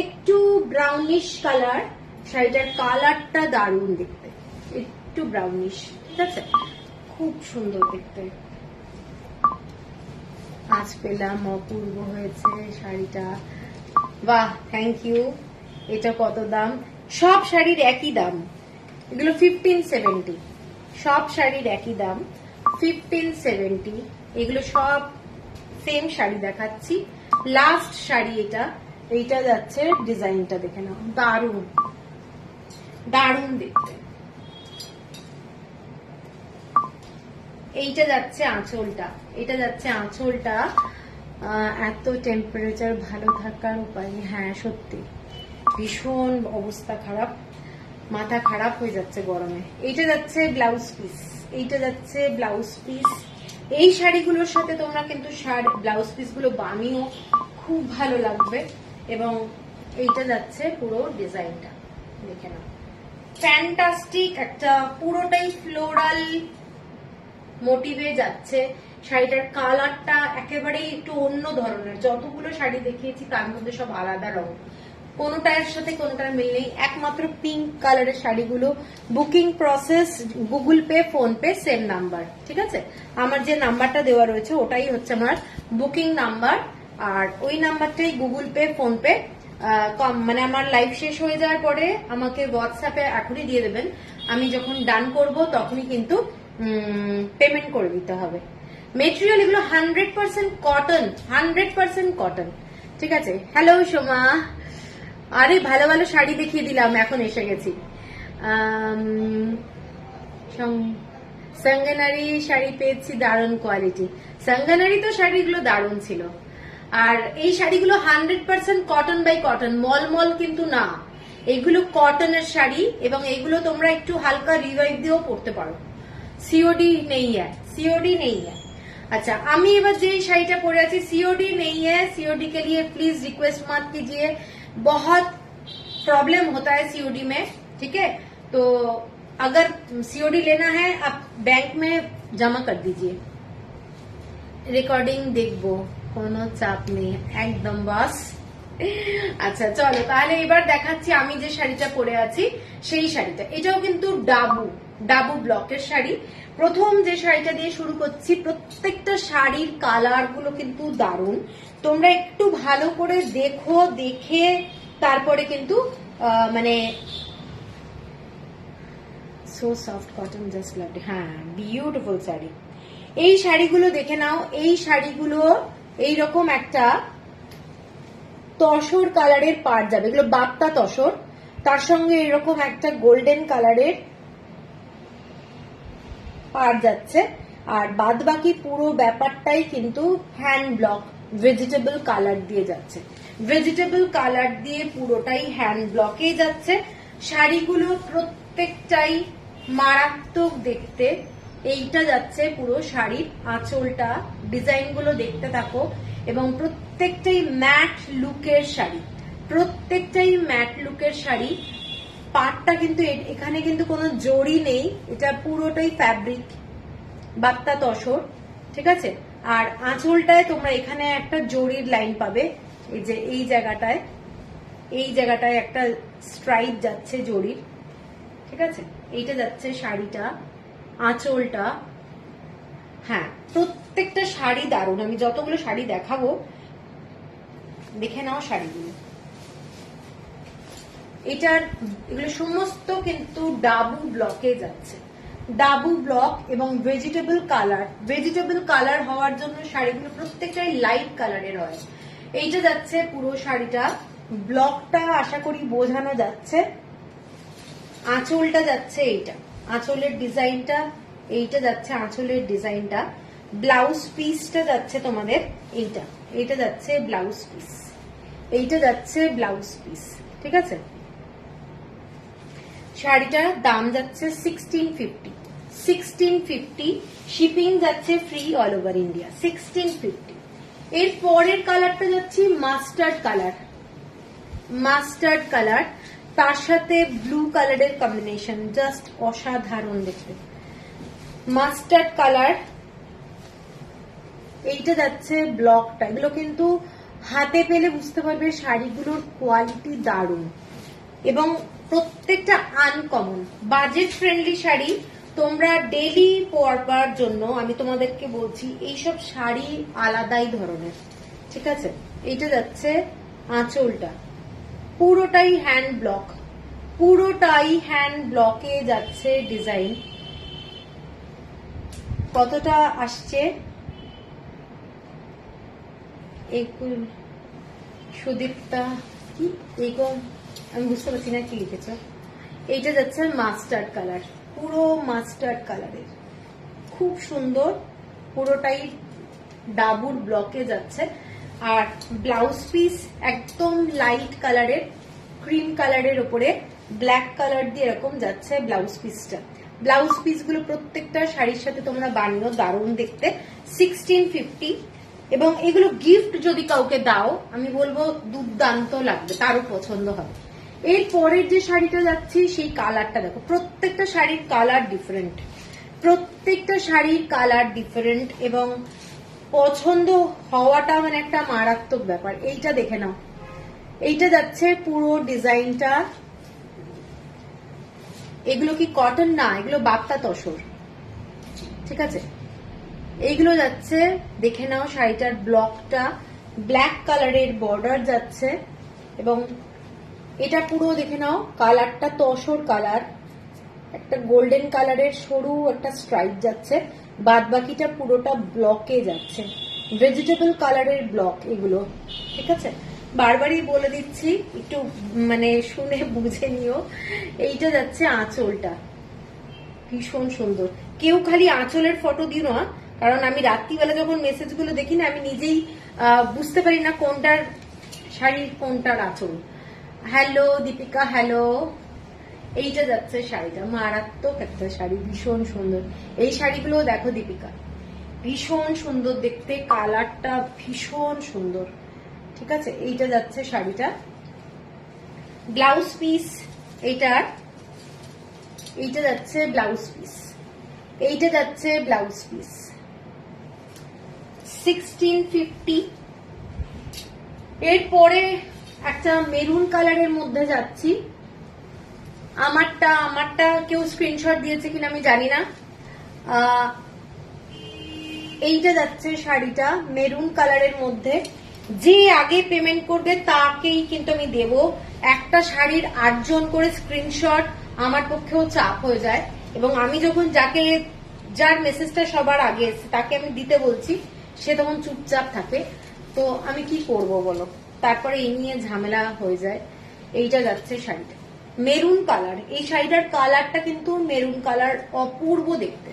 একটু ব্রাউনিশ কালার, শাড়িটার কালারটা দারুণ দেখতে, একটু ব্রাউনিশ, ঠিক আছে, খুব সুন্দর দেখতে। আজ পেলাম, অপূর্ব হয়েছে শাড়িটা, বাহ, থ্যাংক ইউ। এটা কত দাম? সব শাড়ির একই দাম, এগুলো 1570, সব শাড়ির একই দাম 1570। এগুলো সব সেম শাড়ি দেখাচ্ছি। লাস্ট শাড়ি এটা, এইটা যাচ্ছে, ডিজাইনটা দেখে নাও, দারুণ দারুণ দেখতে। এইটা যাচ্ছে আঁচলটা, এটা যাচ্ছে আঁচলটা। এত টেম্পারেচার ভালো থাকার উপায়, হ্যাঁ সত্যি ভীষণ অবস্থা খারাপ, মাথা খারাপ হয়ে যাচ্ছে গরমে। এইটা যাচ্ছে ব্লাউজ পিস, এইটা যাচ্ছে ব্লাউজ পিস। এই শাড়িগুলোর সাথে তোমরা কিন্তু ব্লাউজ পিস গুলো বানিও, খুব ভালো লাগবে। এবং এইটা যাচ্ছে পুরো ডিজাইনটা, দেখে নাও, ফ্যান্টাস্টিক একটা, পুরোটাই ফ্লোরাল মোটিভে যাচ্ছে। শাড়িটার কালারটা একেবারেই একটু অন্য ধরনের, যতগুলো শাড়ি দেখিয়েছি তার মধ্যে সব আলাদা রং, কোনোটার সাথে কোনোটার মিল নেই। একমাত্র পিঙ্ক কালারের শাড়িগুলো। Booking process Google pay, phone pay, same number, ঠিক আছে। আমার যে নাম্বারটা দেওয়া রয়েছে ওটাই হচ্ছে আমার বুকিং নাম্বার, আর ওই নাম্বারটাই গুগল পে, ফোন পে। মানে আমার লাইভ শেষ হয়ে যাওয়ার পরে আমাকে হোয়াটসঅ্যাপে এখনই দিয়ে দেবেন, আমি যখন ডান করব তখনই কিন্তু পেমেন্ট করে দিতে হবে। মেটেরিয়াল এগুলো 100% কটন, 100% কটন, ঠিক আছে। হ্যালো সোমা, আরে ভালো ভালো শাড়ি দেখিয়ে দিলাম, এখন এসে গেছি। সঙ্গনারি শাড়ি পেয়েছি, দারুণ কোয়ালিটি। সঙ্গনারি তো শাড়িগুলো দারুণ ছিল। আর এই শাড়িগুলো 100% কটন বাই কটন, মলমল কিন্তু না, এগুলো কটনের শাড়ি। এবং এগুলো তোমরা একটু হালকা রিভাইভ দিয়েও পরতে পারো। सीओडी नहीं है, सीओडी नहीं है। अच्छा, আমি এবার যে শাড়িটা পরে আছি, सीओडी नहीं है, सीओडी के लिए प्लीज रिक्वेस्ट मत कीजिए, बहुत प्रॉब्लम होता है सीओडी में, ठीक है। तो अगर सीओडी लेना है आप बैंक में जमा कर दीजिए। রেকর্ডিং দেখবো, কোনো চাপ নেই, একদম বস। আচ্ছা চলো তাহলে এবার দেখাচ্ছি আমি যে শাড়িটা পরে আছি সেই শাড়িটা। এটাও কিন্তু ডাবু, ডাবু ব্লকের শাড়ি। প্রথম যে শাড়িটা দিয়ে শুরু করছি, প্রত্যেকটা শাড়ির কালার গুলো কিন্তু দারুণ, তোমরা একটু ভালো করে দেখো, দেখে তারপরে কিন্তু মানে so soft cotton, just love, হ্যাঁ বিউটিফুল শাড়ি। এই শাড়িগুলো দেখে নাও, এই শাড়িগুলো এইরকম একটা তসর কালারের পাড় যাবে, এগুলো বাপ্তা তসর, তার সঙ্গে এরকম একটা গোল্ডেন কালারের পাড় যাচ্ছে। আর বাদ বাকি পুরো ব্যাপারটাই কিন্তু হ্যান্ড ব্লক ভেজিটেবল কালার দিয়ে যাচ্ছে, ভেজিটেবল কালার দিয়ে পুরোটাই হ্যান্ড ব্লকে যাচ্ছে। শাড়িগুলো প্রত্যেকটাই মারাত্মক দেখতে। এইটা যাচ্ছে পুরো শাড়ির আঁচলটা, ডিজাইন গুলো দেখতে থাকো। এবং প্রত্যেকটাই ম্যাট লুকের শাড়ি, প্রত্যেকটাই ম্যাট লুকের শাড়ি। পাটটা কিন্তু এখানে কিন্তু কোনো জড়ি নেই, এটা পুরোটাই ফ্যাব্রিক, বাপ্তা তসর, ঠিক আছে। আর আঁচলটায় তোমরা এখানে একটা জড়ির লাইন পাবে, এই যে এই জায়গাটায়, এই জায়গাটায় একটা স্ট্রাইপ যাচ্ছে জড়ির, ঠিক আছে। এইটা যাচ্ছে শাড়িটা, আঁচলটা। হ্যাঁ প্রত্যেকটা শাড়ি দারুণ, আমি যতগুলো শাড়ি দেখাবো দেখে নাও শাড়িগুলো। এটার এগুলো সমস্ত কিন্তু ডাবু ব্লকে যাচ্ছে, ডাবু ব্লক এবং ভেজিটেবল কালার। ভেজিটেবল কালার হওয়ার জন্য শাড়িগুলো প্রত্যেকটাই লাইট কালারের হয়। এইটা যাচ্ছে পুরো শাড়িটা, ব্লকটা আশা করি বোঝানো যাচ্ছে। আঁচলটা যাচ্ছে এইটা, আঁচলের ডিজাইনটা, এইটা যাচ্ছে আঁচলের ডিজাইনটা। ব্লাউজ পিসটা যাচ্ছে তোমাদের এইটা, এইটা যাচ্ছে ব্লাউজ পিস, এইটা যাচ্ছে ব্লাউজ পিস, ঠিক আছে। শাড়িটার দাম যাচ্ছে 1650, 1650, শিপিং যাচ্ছে ফ্রি অল ওভার ইন্ডিয়া, 1650। এর পরের কালারটা যাচ্ছে মাস্টার্ড কালার, মাস্টার্ড কালার, তার সাথে ব্লু কালারের কম্বিনেশন, জাস্ট অসাধারণ দেখতে। মাস্টার্ড কালার, এইটা যাচ্ছে ব্লকটা। এগুলো কিন্তু হাতে পেলে বুঝতে পারবে শাড়িগুলোর কোয়ালিটি দারুণ এবং প্রত্যেকটা আনকমন, বাজেট ফ্রেন্ডলি শাড়ি। তোমরা ডেলি পরবার জন্য আমি তোমাদেরকে বলছি এইসব শাড়ি আলাদাই ধরনের, ঠিক আছে। এইটা যাচ্ছে আঁচলটা, পুরোটাই হ্যান্ড ব্লক, পুরোটাই হ্যান্ড ব্লকে যাচ্ছে ডিজাইন। কতটা আসছে সুদীপ্তা কি এরকম আমি বুঝতে পারছি না কি লিখেছ। এইটা যাচ্ছে মাস্টার্ড কালার, পুরো মাস্টার্ড কালারের, খুব সুন্দর, পুরোটাই ডাবুর ব্লকে যাচ্ছে। আর ব্লাউজ পিস একদম লাইট কালারের, ক্রিম কালারের উপরে ব্ল্যাক কালার দিয়ে এরকম যাচ্ছে ব্লাউজ পিসটা। ব্লাউজ পিস গুলো প্রত্যেকটা শাড়ির সাথে তোমরা বানিও, দারুণ দেখতে। 1650 এবং এগুলো গিফট যদি কাউকে দাও আমি বলবো দুর্দান্ত লাগবে, তারও পছন্দ হবে। এর পরের যে শাড়িটা যাচ্ছি সেই কালারটা দেখো, প্রত্যেকটা শাড়ির কালার ডিফারেন্ট, প্রত্যেকটা শাড়ির কালার ডিফারেন্ট এবং পছন্দ হওয়াটা মানে একটা মারাত্মক ব্যাপার। এইটা দেখে নাও, এইটা যাচ্ছে পুরো ডিজাইনটা। এগুলো কি কটন না, এগুলো বাপ্তা তসর, ঠিক আছে। এইগুলো যাচ্ছে, দেখে নাও শাড়িটার ব্লকটা, ব্ল্যাক কালারের বর্ডার যাচ্ছে এবং এটা পুরো দেখে নাও কালারটা তসর কালার, একটা গোল্ডেন কালারের সরু একটা স্ট্রাইপ যাচ্ছে, বাদ বাকিটা পুরোটা ব্লকে যাচ্ছে, ভেজিটেবল কালারের ব্লক এগুলো, ঠিক আছে। বারবারই বলে দিচ্ছি, একটু মানে শুনে বুঝে নিও। এইটা যাচ্ছে আঁচলটা, ভীষণ সুন্দর। কেউ খালি আঁচলের ফটো দিও না, কারণ আমি রাত্রিবেলা যখন মেসেজগুলো দেখি না আমি নিজেই বুঝতে পারি না কোনটার শাড়ির কোনটার আঁচল। Hello Deepika, hello. এইটা যাচ্ছে শাড়িটা, মারাত্মক একটা শাড়ি, ভীষণ সুন্দর। এই শাড়িগুলো দেখো দীপিকা, ভীষণ সুন্দর দেখতে, কালারটা ভীষণ সুন্দর, ঠিক আছে। এইটা যাচ্ছে শাড়িটা, ব্লাউজ পিস এইটার, এইটা যাচ্ছে ব্লাউজ পিস, এইটা যাচ্ছে ব্লাউজ পিস 1650। এরপরে একটা মেরুন কালারের মধ্যে যাচ্ছি। আমারটা কেউ স্ক্রিনশট দিয়েছে কিনা আমি জানি না। এইটা যাচ্ছে শাড়িটা মেরুন কালারের মধ্যে। যে আগে পেমেন্ট করবে তাকেই কিন্তু আমি দেব। একটা শাড়ির 8 জন করে স্ক্রিনশট আমার পক্ষেও চাপ হয়ে যায় এবং আমি যখন যার মেসেজটা সবার আগে এসে তাকে আমি দিতে বলছি সে তখন চুপচাপ থাকে, তো আমি কি করব বলো, তারপরে এই নিয়ে ঝামেলা হয়ে যায়। এইটা যাচ্ছে শাড়িটা মেরুন কালার, এই শাড়িটার কালারটা কিন্তু মেরুন কালার, অপূর্ব দেখতে।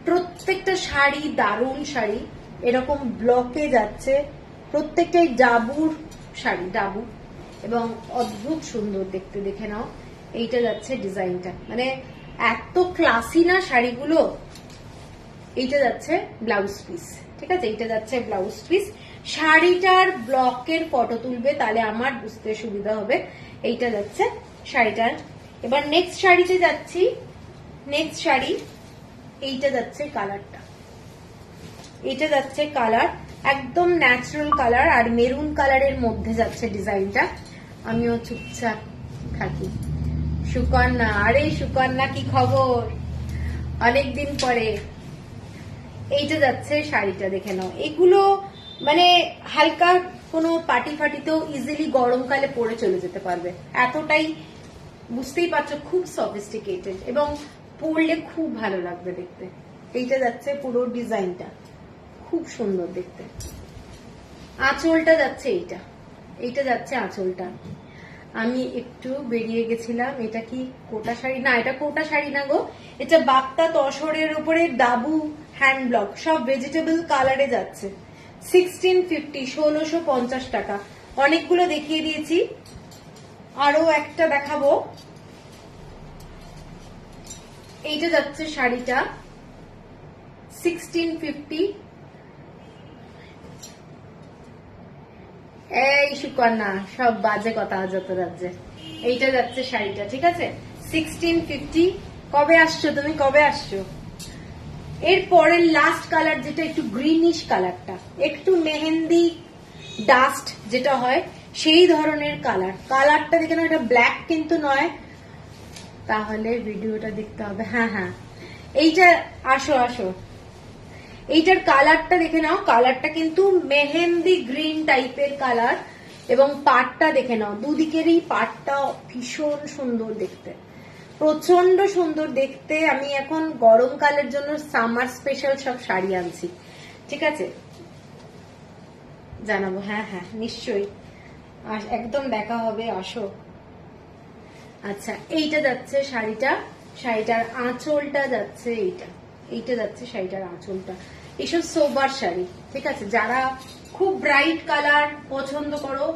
প্রত্যেকটা শাড়ি দারুণ শাড়ি, এরকম ব্লকে যাচ্ছে, প্রত্যেকটাই ডাবুর শাড়ি, ডাবু এবং অদ্ভুত সুন্দর দেখতে, দেখে নাও। এইটা যাচ্ছে ডিজাইনটা, মানে এত ক্লাসি না শাড়িগুলো। এইটা যাচ্ছে ব্লাউজ পিস, ঠিক আছে, এইটা যাচ্ছে ব্লাউজ পিস। শাড়িটার ব্লকের ফটো তুলবে তাহলে আমার বুঝতে সুবিধা হবে। এইটা যাচ্ছে শাড়িটার। এবার নেক্সট শাড়িতে যাচ্ছি, নেক্সট শাড়ি এইটা যাচ্ছে কালারটা, এটা যাচ্ছে কালার একদম ন্যাচারাল কালার আর মেরুন কালারের মধ্যে যাচ্ছে ডিজাইনটা। আমিও চুপচাপ থাকি। সুকন্যা, আরে সুকন্যা কি খবর, অনেকদিন পরে। এইটা যাচ্ছে শাড়িটা, দেখে নাও। এগুলো মানে হালকা কোনো পার্টি ফাটিতেও ইজিলি গরমকালে পরে চলে যেতে পারবে, এতটাই বুঝতেই পারছো খুব সফিস্টিকেটেড এবং পরলে খুব ভালো লাগবে দেখতে। এইটা যাচ্ছে পুরো ডিজাইনটা, খুব সুন্দর দেখতে। আঁচলটা যাচ্ছে এইটা, এইটা যাচ্ছে আঁচলটা। আমি একটু বেরিয়ে গেছিলাম, এটা কি কোটা শাড়ি না, এটা কোটা শাড়ি না গো, এটা বাপ্তা তসরের উপরে ডাবু হ্যান্ড ব্লক, সব ভেজিটেবল কালারে যাচ্ছে। 1650, 1650 টাকা। অনেকগুলো দেখিয়ে দিয়েছি, আরো একটা দেখাবো। এইটা যাচ্ছে শাড়িটা 1650। এই সুকন্যা, সব বাজে কথা যত রাজ্যে। এইটা যাচ্ছে শাড়িটা, ঠিক আছে, 1650। কবে আসছো তুমি, কবে আসছো? এর পরের লাস্ট কালার যেটা একটু গ্রিনিশ কালারটা, একটু মেহেন্দি ডাস্ট যেটা হয় সেই ধরনের কালার। কালারটা দেখে নাও, এটা ব্ল্যাক কিন্তু নয়, তাহলে ভিডিওটা দেখতে হবে। হ্যাঁ হ্যাঁ, এইটা আসো আসো, এইটার কালারটা দেখে নাও, কালারটা কিন্তু মেহেন্দি গ্রিন টাইপের কালার, এবং পাটটা দেখে নাও, দুদিকেরই পাটটা ভীষণ সুন্দর দেখতে, প্রচন্ড সুন্দর দেখতে। আমি এখন গরমকালের জন্য সামার স্পেশাল সব শাড়ি আনছি, ঠিক আছে, জানাবো। হ্যাঁ হ্যাঁ নিশ্চয়ই, একদম দেখা হবে, আসো। আচ্ছা, এইটা যাচ্ছে শাড়িটা, শাড়িটার আঁচলটা যাচ্ছে এইটা, এইটা যাচ্ছে শাড়িটার আঁচলটা। এইসব সোবার শাড়ি, ঠিক আছে, যারা খুব ব্রাইট কালার পছন্দ করো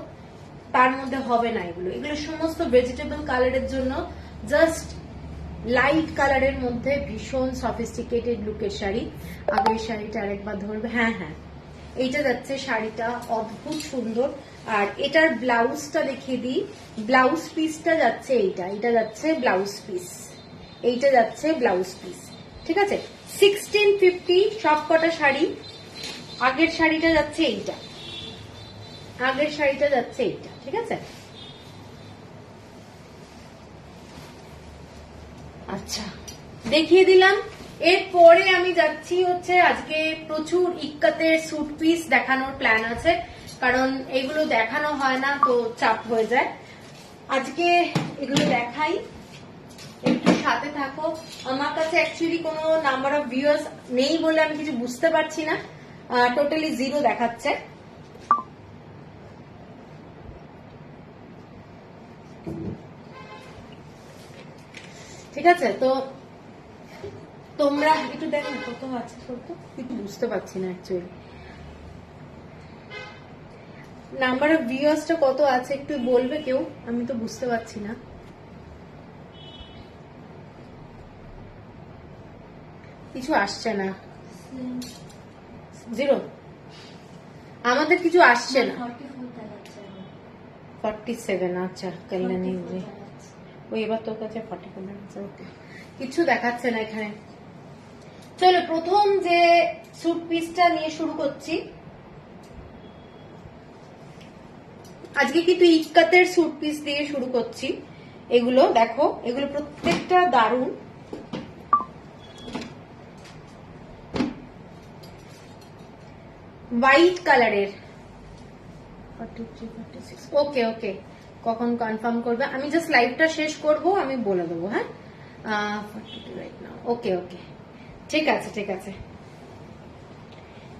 তার মধ্যে হবে না এগুলো। এগুলো সমস্ত ভেজিটেবল কালারের জন্য, জাস্ট লাইট কালারের মধ্যে ভীষণ সফিস্টিকেটেড লুকের শাড়ি। আগের শাড়িটা আরেকবার ধরবে। হ্যাঁ হ্যাঁ, এইটা যাচ্ছে শাড়িটা, অদ্ভুত সুন্দর। আর এটার ব্লাউজটা দেখিয়ে দিই, ব্লাউজ পিসটা যাচ্ছে এইটা, এটা যাচ্ছে ব্লাউজ পিস, এইটা যাচ্ছে ব্লাউজ পিস, ঠিক আছে। 1650 সব কটা শাড়ি। আগের শাড়িটা যাচ্ছে এইটা, আগের শাড়িটা যাচ্ছে এইটা, ঠিক আছে। আচ্ছা, দেখিয়ে দিলাম। এরপরে আমি যাচ্ছি হচ্ছে, আজকে প্রচুর ইক্কাতের স্যুট পিস দেখানোর প্ল্যান আছে, কারণ এগুলো দেখানো হয় না তো চাপ হয়ে যায়। আজকে এগুলো দেখাই, একটু সাথে থাকো। আমার কাছে অ্যাকচুয়ালি কোনো নাম্বার অফ ভিউয়ার্স নেই বলে আমি কিছু বুঝতে পারছি না, টোটালি 0 দেখাচ্ছে। ঠিক আছে, তো তোমরা একটু দেখো কত আছে, কিছু বুঝতে পারছি না অ্যাকচুয়ালি। নাম্বার অফ ভিউয়ার্সটা কত আছে একটু বলবে কেউ, আমি তো বুঝতে পারছি না। কিছু আসছে না, 0, আমাদের কিছু আসছে না। 47, আচ্ছা, কল্যাণী ওই এবার তোর কাছে 44 আছে, ওকে, কিছু দেখাচ্ছে না এখানে। চলো, প্রথম যে স্যুট পিসটা নিয়ে শুরু করছি। আজকে কিন্তু ইক্কাতের স্যুট পিস দিয়ে শুরু করছি। এগুলো দেখো, এগুলো প্রত্যেকটা দারুণ। হোয়াইট কালারের, 43, 46, ওকে ওকে, কখন কনফার্ম করবে? আমি জাস্ট লাইভটা শেষ করব, আমি বলে দেবো। হ্যাঁ, 42 রাইট নাও, ওকে ওকে, ঠিক আছে ঠিক আছে।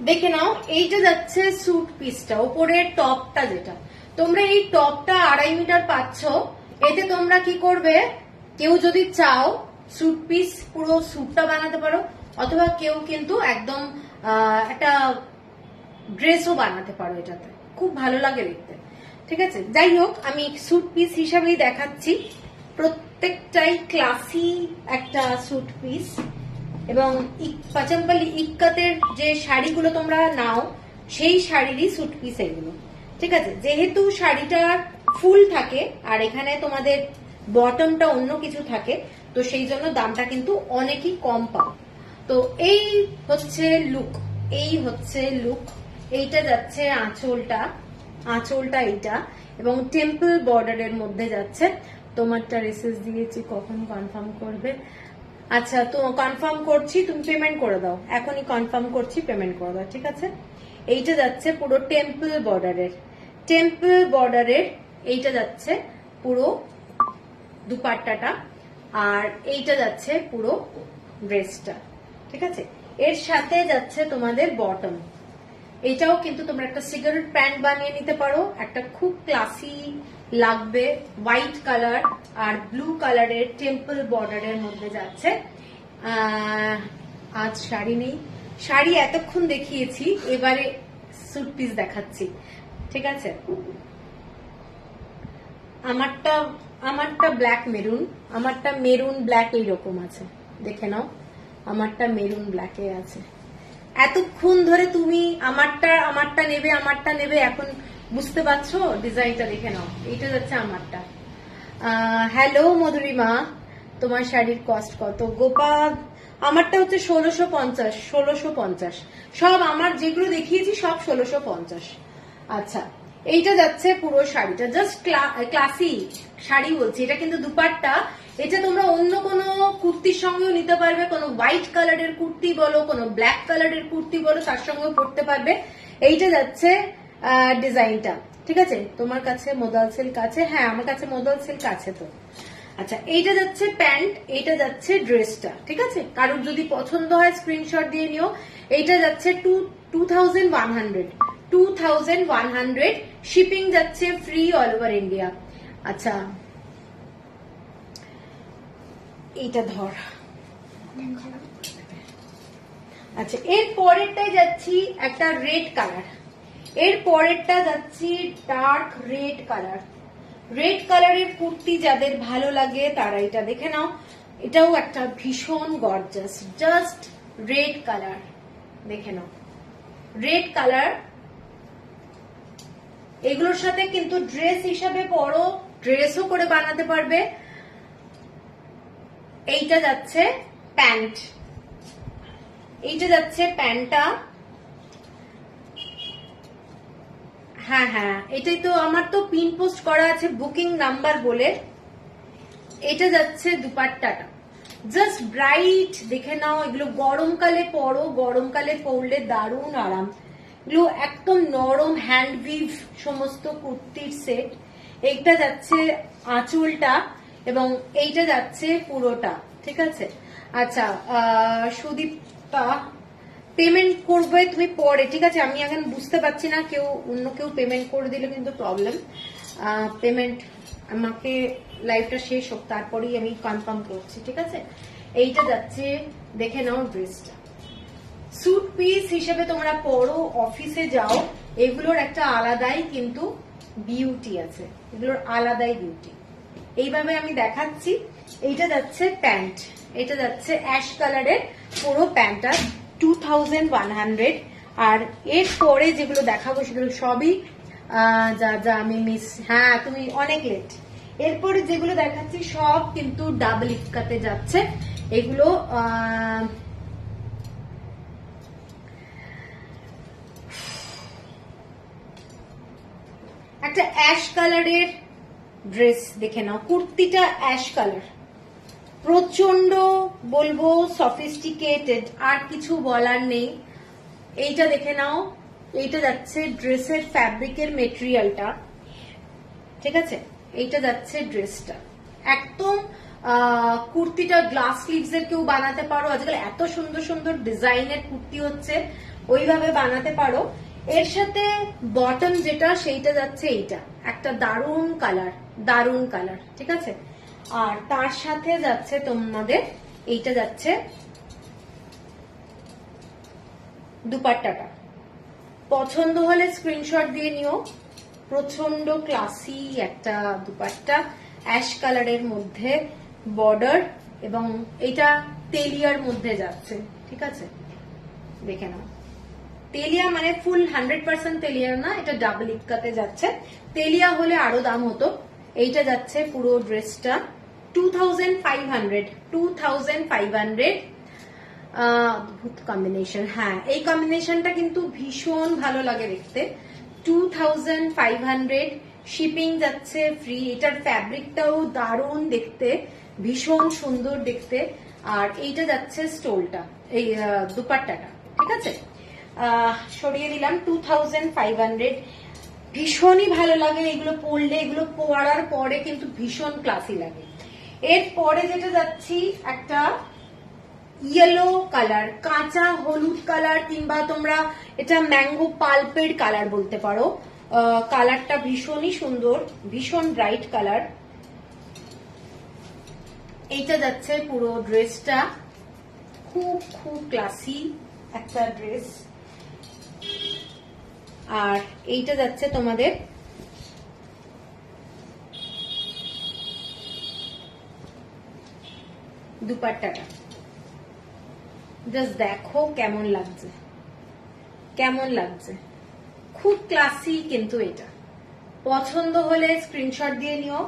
দেখে নাও, এইটা যাচ্ছে স্যুট পিসটা, ওপরের টপটা যেটা, তোমরা এই টপটা 2.5 মিটার পাচ্ছ। এতে তোমরা কি করবে, কেউ যদি চাও স্যুট পিস পুরো স্যুটটা বানাতে পারো, অথবা কেউ কিন্তু একদম একটা ড্রেসও বানাতে পারো, এটাতে খুব ভালো লাগে দেখতে, ঠিক আছে। যাই হোক, আমি স্যুট পিস হিসাবেই দেখাচ্ছি, প্রত্যেকটাই ক্লাসি একটা স্যুট পিস। এবং পাচাম্পালি ইক্কাতের যে শাড়িগুলো তোমরা নাও, সেই শাড়িরই স্যুট পিস এগুলো, ঠিক আছে। যেহেতু শাড়িটা ফুল থাকে আর এখানে তোমাদের বটমটা অন্য কিছু থাকে, তো সেই জন্য দামটা কিন্তু অনেকই কম পাও। তো এই হচ্ছে লুক, এই হচ্ছে লুক। এইটা যাচ্ছে আঁচলটা, আঁচলটা এইটা, এবং টেম্পল বর্ডারের মধ্যে যাচ্ছে। তোমারটা রেসেস দিয়েছি, কখন কনফার্ম করবে? আচ্ছা, তো কনফার্ম করছি, তুমি পেমেন্ট করে দাও, এখনই কনফার্ম করছি, পেমেন্ট করে দাও, ঠিক আছে। এইটা যাচ্ছে পুরো টেম্পল বর্ডারের, টেম্পল বর্ডারের এইটা যাচ্ছে পুরো দুপাট্টাটা, আর এইটা যাচ্ছে পুরো ড্রেসটা, ঠিক আছে। এর সাথে যাচ্ছে তোমাদের বটম। এটাও কিন্তু তোমরা একটা সিগারেট প্যান্ট বানিয়ে নিতে পারো, একটা খুব ক্লাসি লাগবে, হোয়াইট কালার আর ব্লু কালারের টেম্পল বর্ডারের মধ্যে যাচ্ছে। আজ শাড়ি নেই, শাড়ি এতক্ষণ দেখিয়েছি, এবারে স্যুট পিস দেখাচ্ছি, ঠিক আছে। আমারটা ব্ল্যাক মেরুন, আমারটা মেরুন ব্ল্যাক এইরকম আছে, দেখে নাও, আমারটা মেরুন ব্ল্যাকে আছে। এতক্ষণ ধরে তুমি আমারটা নেবে, এখন বুঝতে পারছো ডিজাইনটা দেখে নাও, এইটা যাচ্ছে আমারটা। হ্যালো মধুরিমা, তোমার শাড়ির কস্ট কত? গোপাল, আমারটা হচ্ছে 1650, 1650, সব আমার যেগুলো দেখিয়েছি সব 1650। আচ্ছা, এইটা যাচ্ছে পুরো শাড়িটা, জাস্ট ক্লাসি শাড়ি বলছি, এটা কিন্তু দুপাট্টা। এটা তোমরা অন্য কোনো কুর্তির সঙ্গেও নিতে পারবে, কোনো হোয়াইট কালারের কুর্তি বলো, কোনো ব্ল্যাক কালারের কুর্তি বলো, তার সঙ্গেও পরতে পারবে। এইটা যাচ্ছে ডিজাইনটা, ঠিক আছে? তোমার কাছে মোদাল সিল্ক আছে? হ্যাঁ, আমার কাছে মোদাল সিল্ক আছে তো। আচ্ছা, এইটা যাচ্ছে প্যান্ট, এইটা যাচ্ছে ড্রেসটা, ঠিক আছে? কারোর যদি পছন্দ হয় স্ক্রিনশট দিয়ে নিও। এইটা যাচ্ছে 2100, শিপিং যাচ্ছে ফ্রি অল ওভার ইন্ডিয়া। আচ্ছা, এইটা ধর। আচ্ছা, এর পরেরটাই যাচ্ছি একটা রেড কালার, এর পরেরটা যাচ্ছি ডার্ক রেড কালার। রেড কালারের কুর্তি যাদের ভালো লাগে তারা এটা দেখে নাও। এটাও একটা ভীষণ গর্জাস, জাস্ট রেড কালার, দেখে নাও। রেড কালার, এগুলোর সাথে কিন্তু ড্রেস হিসাবে পরো, ড্রেসও করে বানাতে পারবে। এইটা যাচ্ছে প্যান্ট, এইটা যাচ্ছে প্যান্টটা। হ্যাঁ হ্যাঁ, এটাই তো, আমার তো পিন পোস্ট করা আছে বুকিং নাম্বার বলে। এটা যাচ্ছে দুপাট্টাটা, জাস্ট ব্রাইট, দেখে নাও। এগুলো গরমকালে পরো, গরমকালে পরলে দারুণ আরাম। এগুলো একদম নরম হ্যান্ডউইভ সমস্ত কুর্তির সেট। এইটা যাচ্ছে আঁচলটা এবং এইটা যাচ্ছে পুরোটা, ঠিক আছে? আচ্ছা, সুদীপা পেমেন্ট করবে তুমি পরে, ঠিক আছে? আমি এখন বুঝতে পারছি না, অন্য কেউ পেমেন্ট করে দিলে কিন্তু প্রবলেম। পেমেন্ট আমাকে লাইভটা শেষ হোক, তারপরেই আমি কনফার্ম করছি, ঠিক আছে? এইটা যাচ্ছে, দেখে নাও ড্রেসটা। স্যুট পিস হিসেবে তোমরা পরো, অফিসে যাও, এগুলোর একটা আলাদাই কিন্তু বিউটি আছে, এগুলোর আলাদাই বিউটি। এইভাবে আমি দেখাচ্ছি। এইটা যাচ্ছে প্যান্ট, এটা যাচ্ছে অ্যাশ কালারের পুরো প্যান্টটা, 2100। আর এর পরে যেগুলো দেখাবো সেগুলো সবই যা যা আমি মিস, হ্যাঁ তুমি অনেক লেট। এরপরে যেগুলো দেখাচ্ছি সব কিন্তু ডাবল ইক্কাতে যাচ্ছে। এগুলো একটা অ্যাশ কালারের ড্রেস, দেখে নাও। কুর্তিটা অ্যাশ কালার, প্রচন্ড বলবো সফিস্টিকেটেড, আর কিছু বলার নেই। এইটা দেখে নাও, এইটা যাচ্ছে ড্রেসের ফ্যাব্রিকের মেটেরিয়ালটা, ঠিক আছে? এইটা যাচ্ছে ড্রেসটা, একদম কুর্তিটা গ্লাস স্লিভস এর কেউ বানাতে পারো। আজকাল এত সুন্দর সুন্দর ডিজাইনের কুর্তি হচ্ছে, ওইভাবে বানাতে পারো। এর সাথে বটম যেটা, সেইটা যাচ্ছে এইটা, একটা দারুণ কালার, দারুণ কালার, ঠিক আছে? আর তার সাথে যাচ্ছে তোমাদের এইটা যাচ্ছে দুপাট্টাটা। পছন্দ হলে স্ক্রিনশট দিয়ে নিও। প্রচন্ড ক্লাসি একটা দুপাট্টা, অ্যাশ কালারের মধ্যে বর্ডার, এবং এটা তেলিয়ার মধ্যে যাচ্ছে, ঠিক আছে? দেখে নাও, তেলিয়া মানে ফুল 100% তেলিয়া না, এটা ডাবল ইক্কাতে যাচ্ছে। তেলিয়া হলে আরো দাম হতো। এইটা যাচ্ছে পুরো ড্রেসটা 2500। অদ্ভুত কম্বিনেশন, হ্যাঁ এই কম্বিনেশনটা কিন্তু ভীষণ ভালো লাগে দেখতে। 2500, শিপিং যাচ্ছে ফ্রি। এটার ফ্যাব্রিকটাও দারুণ দেখতে, ভীষণ সুন্দর দেখতে। আর এইটা যাচ্ছে স্টোলটা, এই দুপাট্টাটা, ঠিক আছে? সরিয়ে দিলাম 2500। ভীষণই ভালো লাগে এগুলো পরলে, এগুলো পরার পরে কিন্তু ভীষণ ক্লাসি লাগে। এরপরে যেটা যাচ্ছি একটা ইয়েলো কালার, কাঁচা হলুদ কালার, কিংবা তোমরা এটা ম্যাঙ্গো পাল্পের কালার বলতে পারো। কালারটা ভীষণই সুন্দর, ভীষণ ব্রাইট কালার। এইটা যাচ্ছে পুরো ড্রেসটা, খুব খুব ক্লাসি একটা ড্রেস। আর এইটা যাচ্ছে তোমাদের দুপাট্টাটা, জাস্ট দেখো কেমন লাগছে, কেমন লাগছে, খুব ক্লাসি কিন্তু। এটা পছন্দ হলে স্ক্রিনশট দিয়ে নিও।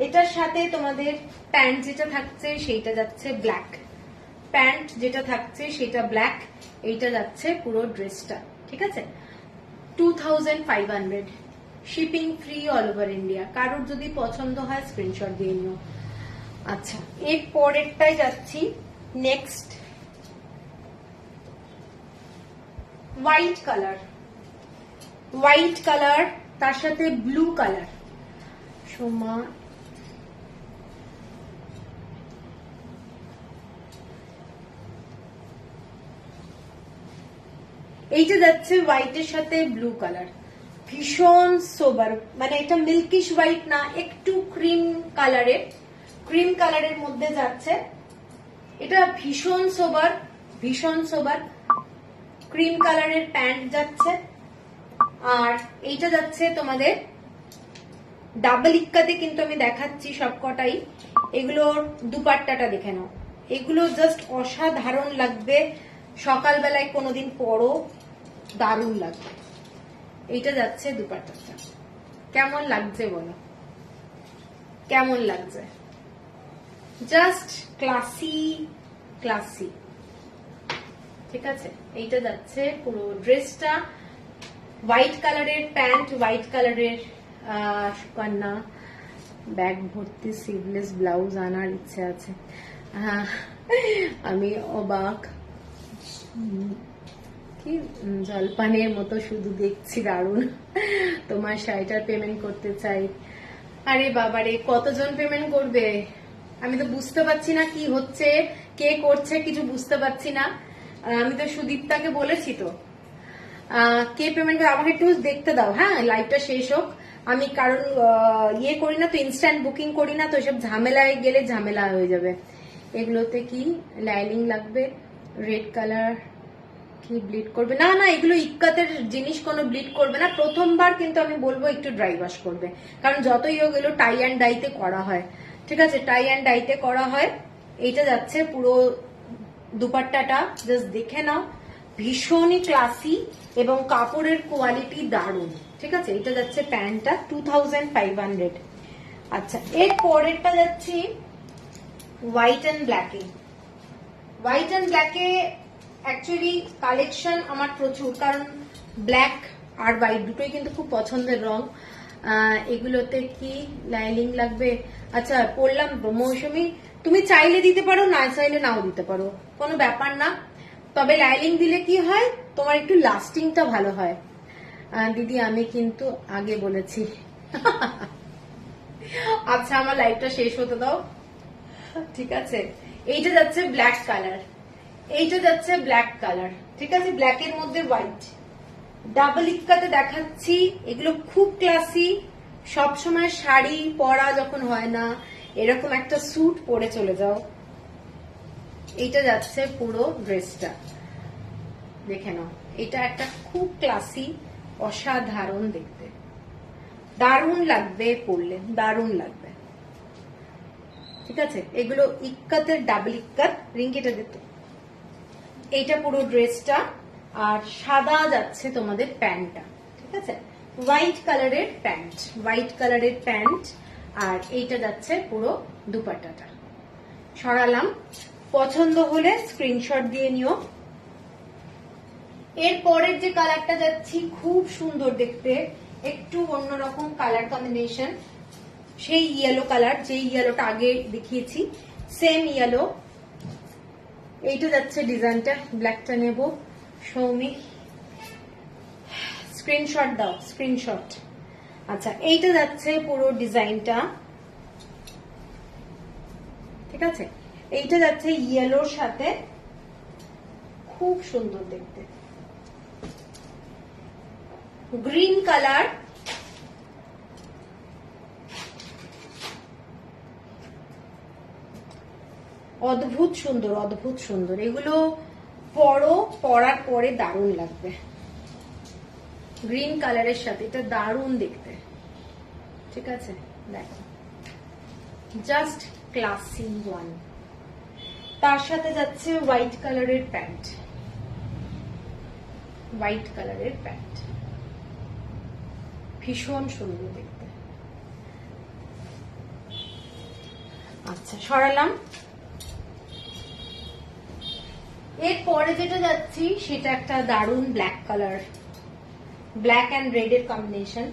এটার সাথে তোমাদের প্যান্ট যেটা থাকছে সেইটা যাচ্ছে ব্ল্যাক, প্যান্ট যেটা থাকছে সেটা ব্ল্যাক। এইটা যাচ্ছে পুরো ড্রেসটা, ঠিক আছে? 2500, shipping free all over India. কারোর যদি পছন্দ হয় স্ক্রিনশট দিয়ে নিও। আচ্ছা, এর পরেরটাই যাচ্ছি। Next white colour, white colour তার সাথে ব্লু কালার। সোমা এইটা যাচ্ছে হোয়াইটের সাথে ব্লু কালার, ভীষণ সোবার, মানে এটা মিল্কিশ হোয়াইট না, একটু ক্রিম কালারের, ক্রিম কালারের মধ্যে যাচ্ছে। এটা ভীষণ সোবার, ভীষণ সোবার ক্রিম কালারের প্যান্ট যাচ্ছে। আর এইটা যাচ্ছে তোমাদের ডাবল ইক্কাতে, কিন্তু আমি দেখাচ্ছি সবকটাই। এগুলোর দুপাট্টাটা দেখে নাও, এগুলো জাস্ট অসাধারণ লাগবে। সকালবেলায় কোনোদিন পরো, দারুণ লাগবে। এইটা যাচ্ছে দুপাট্টাটা। কেমন লাগছে বলো, কেমন লাগছে? জাস্ট ক্লাসি ক্লাসি, ঠিক আছে। এইটা যাচ্ছে পুরো ড্রেসটা, হোয়াইট কালারের প্যান্ট, হোয়াইট কালারের সুকন্যা ব্যাগ ভর্তি স্লিভলেস ব্লাউজ আনার ইচ্ছে আছে। আমি অবাক, কি জলপানের মতো শুধু দেখছি, দারুণ। তোমার শাড়িটার পেমেন্ট করতে চাই। আরে বাবারে, কতজন পেমেন্ট করবে? আমি তো বুঝতে পারছি না কি হচ্ছে, কে করছে, কিছু বুঝতে পারছি না। আমি তো সুদীপ্তাকে বলেছি তো, কে পেমেন্ট করে আমাকে একটু দেখতে দাও। হ্যাঁ, লাইভটা শেষ হোক। আমি কারণ ইয়ে করি না তো, ইনস্ট্যান্ট বুকিং করি না তো, সব ঝামেলায় গেলে ঝামেলা হয়ে যাবে। এগুলোতে কি লাইনিং লাগবে? রেড কালার কি ব্লিড করবে? না না, এগুলো ইক্কাতের জিনিস, কোনো ব্লিড করবে না। প্রথমবার কিন্তু আমি বলবো একটু ড্রাই ওয়াশ করবে, কারণ যতই হোক এগুলো টাই অ্যান্ড ডাইতে করা হয়, ঠিক আছে, টাই অ্যান্ড ডাইতে করা হয়। এইটা যাচ্ছে পুরো দুপাট্টাটা, জাস্ট দেখে নাও, ভীষণই ক্লাসি এবং কাপড়ের কোয়ালিটি দারুণ, ঠিক আছে। এটা যাচ্ছে প্যান্টটা 2500। আচ্ছা, এর পরেরটা যাচ্ছি হোয়াইট অ্যান্ড ব্ল্যাকে। হোয়াইট অ্যান্ড ব্ল্যাকে অ্যাকচুয়ালি কালেকশন আমার প্রচুর, কারণ ব্ল্যাক আর হোয়াইট দুটোই কিন্তু খুব পছন্দের রং। এগুলোতে কি লাইনিং লাগবে? আচ্ছা, পড়লাম মৌসুমি, তুমি চাইলে দিতে পারো, না চাইলে নাও দিতে পারো, কোনো ব্যাপার না। তবে লাইনিং দিলে কি হয়, তোমার একটু লাস্টিংটা ভালো হয়। দিদি আমি কিন্তু আগে বলেছি। আচ্ছা, আমার লাইভটা শেষ হতে দাও, ঠিক আছে। এইটা যাচ্ছে ব্ল্যাক কালার, এইটা যাচ্ছে ব্ল্যাক কালার, ঠিক আছে, ব্ল্যাকের মধ্যে হোয়াইট, ডাবল ইক্কাতে দেখাচ্ছি। এগুলো খুব ক্লাসি, সবসময় শাড়ি পরা যখন হয় না, এরকম একটা স্যুট পরে চলে যাও। এইটা যাচ্ছে পুরো ড্রেসটা, দেখে নাও। এটা একটা খুব ক্লাসি, অসাধারণ দেখতে, দারুণ লাগবে পরলে, দারুণ লাগবে, ঠিক আছে। এগুলো ইক্কাতের ডাবল ইক্কাত, রিঙ্কিটা দিত। এইটা পুরো ড্রেসটা, আর সাদা যাচ্ছে তোমাদের প্যান্টটা, ঠিক আছে, হোয়াইট কালারের প্যান্ট, হোয়াইট কালারের প্যান্ট। আর এইটা যাচ্ছে পুরো দুপাট্টাটা। সরালাম, পছন্দ হলে স্ক্রিনশট দিয়ে নিও। এর পরের যে কালারটা যাচ্ছি, খুব সুন্দর দেখতে, একটু অন্যরকম কালার কম্বিনেশন, সেই ইয়েলো কালার, যে ইয়েলোটা আগে দেখিয়েছি, সেম ইয়েলো। এইটা যাচ্ছে ডিজাইনটা, ব্ল্যাকটা নেব। সৌমি স্ক্রিনশট দাও, স্ক্রিনশট। আচ্ছা, এইটা যাচ্ছে পুরো ডিজাইনটা, ঠিক আছে। এইটা যাচ্ছে ইয়েলোর সাথে, খুব সুন্দর দেখতে, গ্রিন কালার, অদ্ভুত সুন্দর, অদ্ভুত সুন্দর। এগুলো পরার পরে দারুণ লাগবে, গ্রিন কালারের সাথে এটা দারুণ দেখতে, ঠিক আছে। দেখো, জাস্ট ক্লাসি ওয়ান। তার সাথে যাচ্ছে হোয়াইট কালারের প্যান্ট, হোয়াইট কালারের প্যান্ট, ভীষণ সুন্দর দেখতে। আচ্ছা, সরালাম। এরপরে যেটা যাচ্ছি সেটা একটা দারুণ black colour, black and red এর কম্বিনেশন।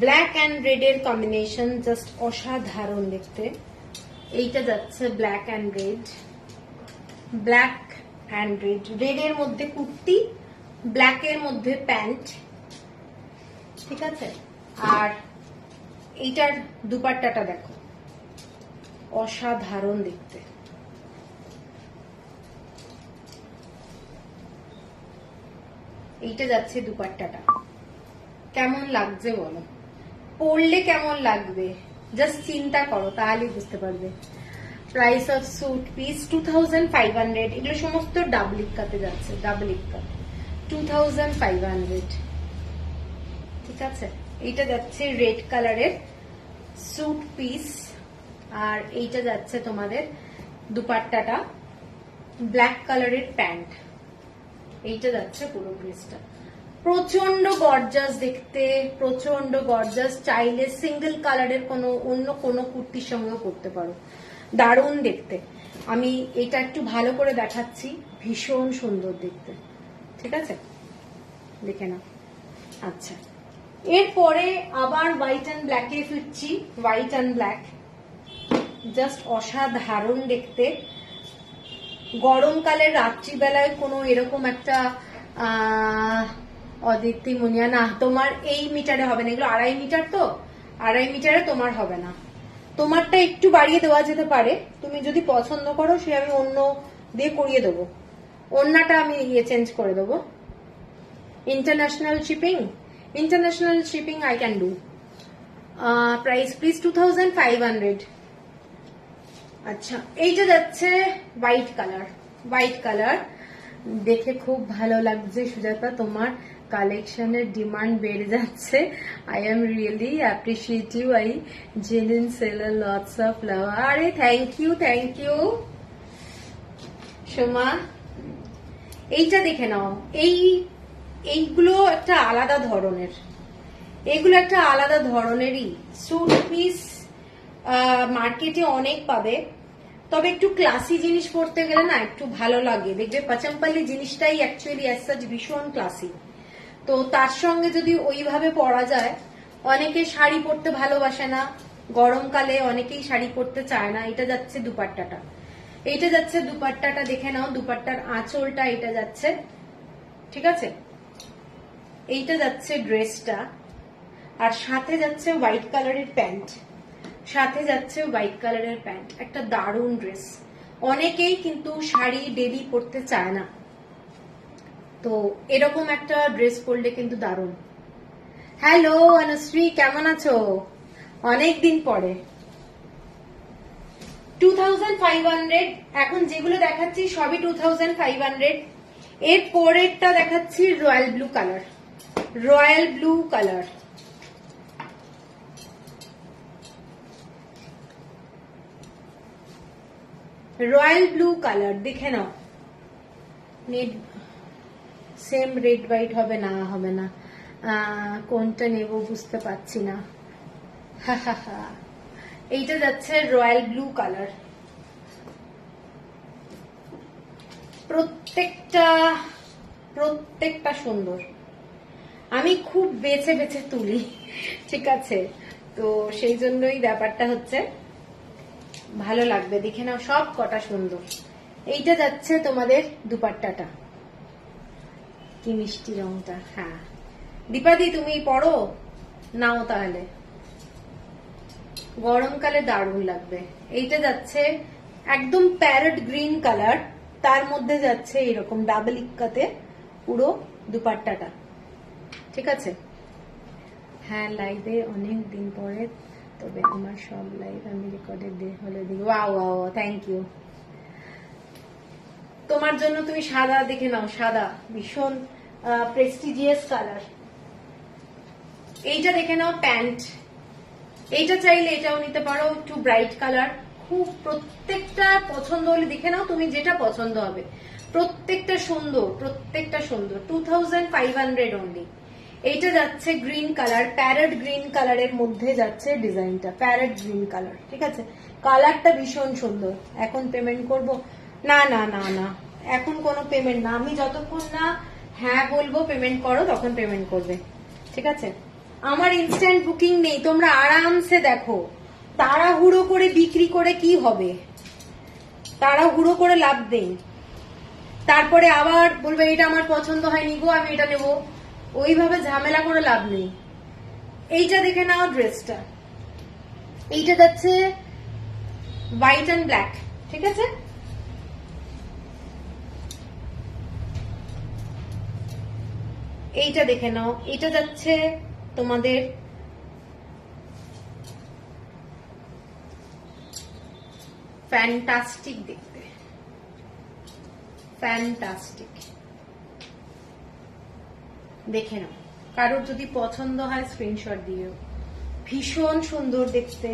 ব্ল্যাক অ্যান্ড রেড এর কম্বিনেশন জাস্ট অসাধারণ দেখতে। এইটা যাচ্ছে black and red, black and red, red এর মধ্যে কুর্তি, ব্ল্যাক এর মধ্যে প্যান্ট, ঠিক আছে। আর এইটার দুপাট্টাটা দেখো, অসাধারণ দেখতে। এইটা যাচ্ছে দুপাট্টাটা, কেমন লাগছে বলো, পরলে কেমন লাগবে জাস্ট চিন্তা করো, তাহলে বুঝতে পারবে। প্রাইস অফ স্যুট পিস 2500, এগুলো সমস্ত ডাবল ইক্কাতে যাচ্ছে, ডাবল ইক্কাত 2500, ঠিক আছে। এইটা যাচ্ছে রেড কালারের স্যুট পিস, আর এইটা যাচ্ছে তোমাদের দুপাট্টাটা, ব্ল্যাক কালারের প্যান্ট, এইটা যাচ্ছে পুরো ড্রেসটা। প্রচন্ড গর্জাস দেখতে, প্রচন্ড গর্জাস। চাইলে সিঙ্গেল কালারের কোনো অন্য কোনো কুর্তির সঙ্গেও পরতে পারো, দারুণ দেখতে। আমি এটা একটু ভালো করে দেখাচ্ছি, ভীষণ সুন্দর দেখতে, ঠিক আছে, দেখে নাও। আচ্ছা, এরপরে আবার হোয়াইট অ্যান্ড ব্ল্যাকে ফিরছি। হোয়াইট অ্যান্ড ব্ল্যাক জাস্ট অসাধারণ দেখতে। গরমকালের রাত্রিবেলায় কোনো এরকম একটা অদিতি মুনিয়া, না তোমার এই মিটারে হবে না, এগুলো 2.5 মিটার, তো 2.5 মিটারে তোমার হবে না, তোমারটা একটু বাড়িয়ে দেওয়া যেতে পারে, তুমি যদি পছন্দ করো সে আমি অন্য দিয়ে করিয়ে দেবো, অন্যটা আমি চেঞ্জ করে দেবো। International shipping, international shipping I can do. Price please 2500। আচ্ছা, এইটা যাচ্ছে হোয়াইট কালার, হোয়াইট কালার দেখে খুব ভালো লাগছে সুজাতা, তোমার কালেকশনের ডিমান্ড বেড়ে যাচ্ছে। I am really appreciative, I genuine seller, lots of love. আরে thank you, thank you Soma. এইটা দেখে নাও, এইগুলো একটা আলাদা ধরনের, এগুলো একটা আলাদা ধরনেরই স্যুট পিস। মার্কেটে অনেক পাবে, তবে একটু ক্লাসি জিনিস পরতে গেলে না একটু ভালো লাগে, দেখবে পাচাম্পালি জিনিসটাই অ্যাকচুয়ালি অ্যাজ সাচ ভীষণ ক্লাসি। তো তার সঙ্গে যদি ওইভাবে পরা যায়, অনেকে শাড়ি পরতে ভালোবাসে না, গরমকালে অনেকেই শাড়ি পরতে চায় না। এটা যাচ্ছে দুপাট্টাটা, এইটা যাচ্ছে দুপাট্টাটা, দেখে নাও দুপাট্টার আঁচলটা, এটা যাচ্ছে, ঠিক আছে। এইটা যাচ্ছে ড্রেসটা, আর সাথে যাচ্ছে হোয়াইট কালারের প্যান্ট, সাথে যাচ্ছে হোয়াইট কালারের প্যান্ট, একটা দারুণ ড্রেস। অনেকেই কিন্তু শাড়ি ডেলি পরতে চায় না, তো এরকম একটা ড্রেস পরলে কিন্তু দারুণ। হ্যালো অনুশ্রী, কেমন আছো? অনেকদিন পরে। 2500। এখন যেগুলো দেখাচ্ছি সবই 2500। এর পরেরটা দেখাচ্ছি royal blue colour, royal blue colour, royal blue colour দেখে নাও। সেম রেড হোয়াইট হবে না, হবে না, কোনটা নেব বুঝতে পারছি না। এইটা যাচ্ছে রয়্যাল ব্লু কালার। প্রত্যেকটা প্রত্যেকটা সুন্দর, আমি খুব বেছে বেছে তুলি, ঠিক আছে, তো সেই জন্যই ব্যাপারটা হচ্ছে ভালো লাগবে, দেখে নাও সব কটা সুন্দর। এইটা যাচ্ছে তোমাদের দুপাট্টাটা, কি মিষ্টি রংটা। হ্যাঁ দীপাদি, তুমি পড়ো নাও তাহলে, গরমকালে দারুণ লাগবে। এইটা যাচ্ছে একদম প্যারট গ্রিন কালার, তার মধ্যে যাচ্ছে এরকম ডাবল ইক্কাতে পুরো দুপাট্টাটা, ঠিক আছে। হ্যাঁ লাইভে অনেক দিন পরে, তবে আমার সব লাইভ আমি রেকর্ডেড হলে দিই। Wow wow, thank you. তোমার জন্য তুমি সাদা দেখে নাও, সাদা ভীষণ প্রেস্টিজিয়াস কালার। এইটা দেখে নাও প্যান্ট, এইটা চাইলে এটাও নিতে পারো, একটু ব্রাইট কালার, খুব প্রত্যেকটা পছন্দ হলে দেখে নাও তুমি যেটা পছন্দ হবে, প্রত্যেকটা সুন্দর, প্রত্যেকটা সুন্দর। 2500 অনলি। এইটা যাচ্ছে গ্রিন কালার, প্যারেট গ্রিন কালারের মধ্যে যাচ্ছে ডিজাইনটা, প্যারেট গ্রিন কালার। ঠিক আছে, কালারটা ভীষণ সুন্দর। এখন পেমেন্ট করব? না না না না, এখন কোনো পেমেন্ট না। আমি যতক্ষণ না হ্যাঁ বলবো পেমেন্ট করো তখন পেমেন্ট করবে। ঠিক আছে, আমার ইনস্ট্যান্ট বুকিং নেই, তোমরা আরামসে দেখো। তাড়াহুড়ো করে বিক্রি করে কি হবে, তাড়াহুড়ো করে লাভ নেই। তারপরে আবার বলবে এটা আমার পছন্দ হয়নি গো, আমি এটা নেবো। ওইভাবে ঝামেলা করে লাভ নেই। এইটা দেখে নাও ড্রেসটা, এইটা যাচ্ছে হোয়াইট অ্যান্ড ব্ল্যাক। ঠিক আছে, এইটা দেখে নাও, এটা যাচ্ছে তোমাদের ফ্যান্টাস্টিক দেখতে, ফ্যান্টাস্টিক। দেখে নাও, কারোর যদি পছন্দ হয় স্ক্রিনশট দিও। ভীষণ সুন্দর দেখতে,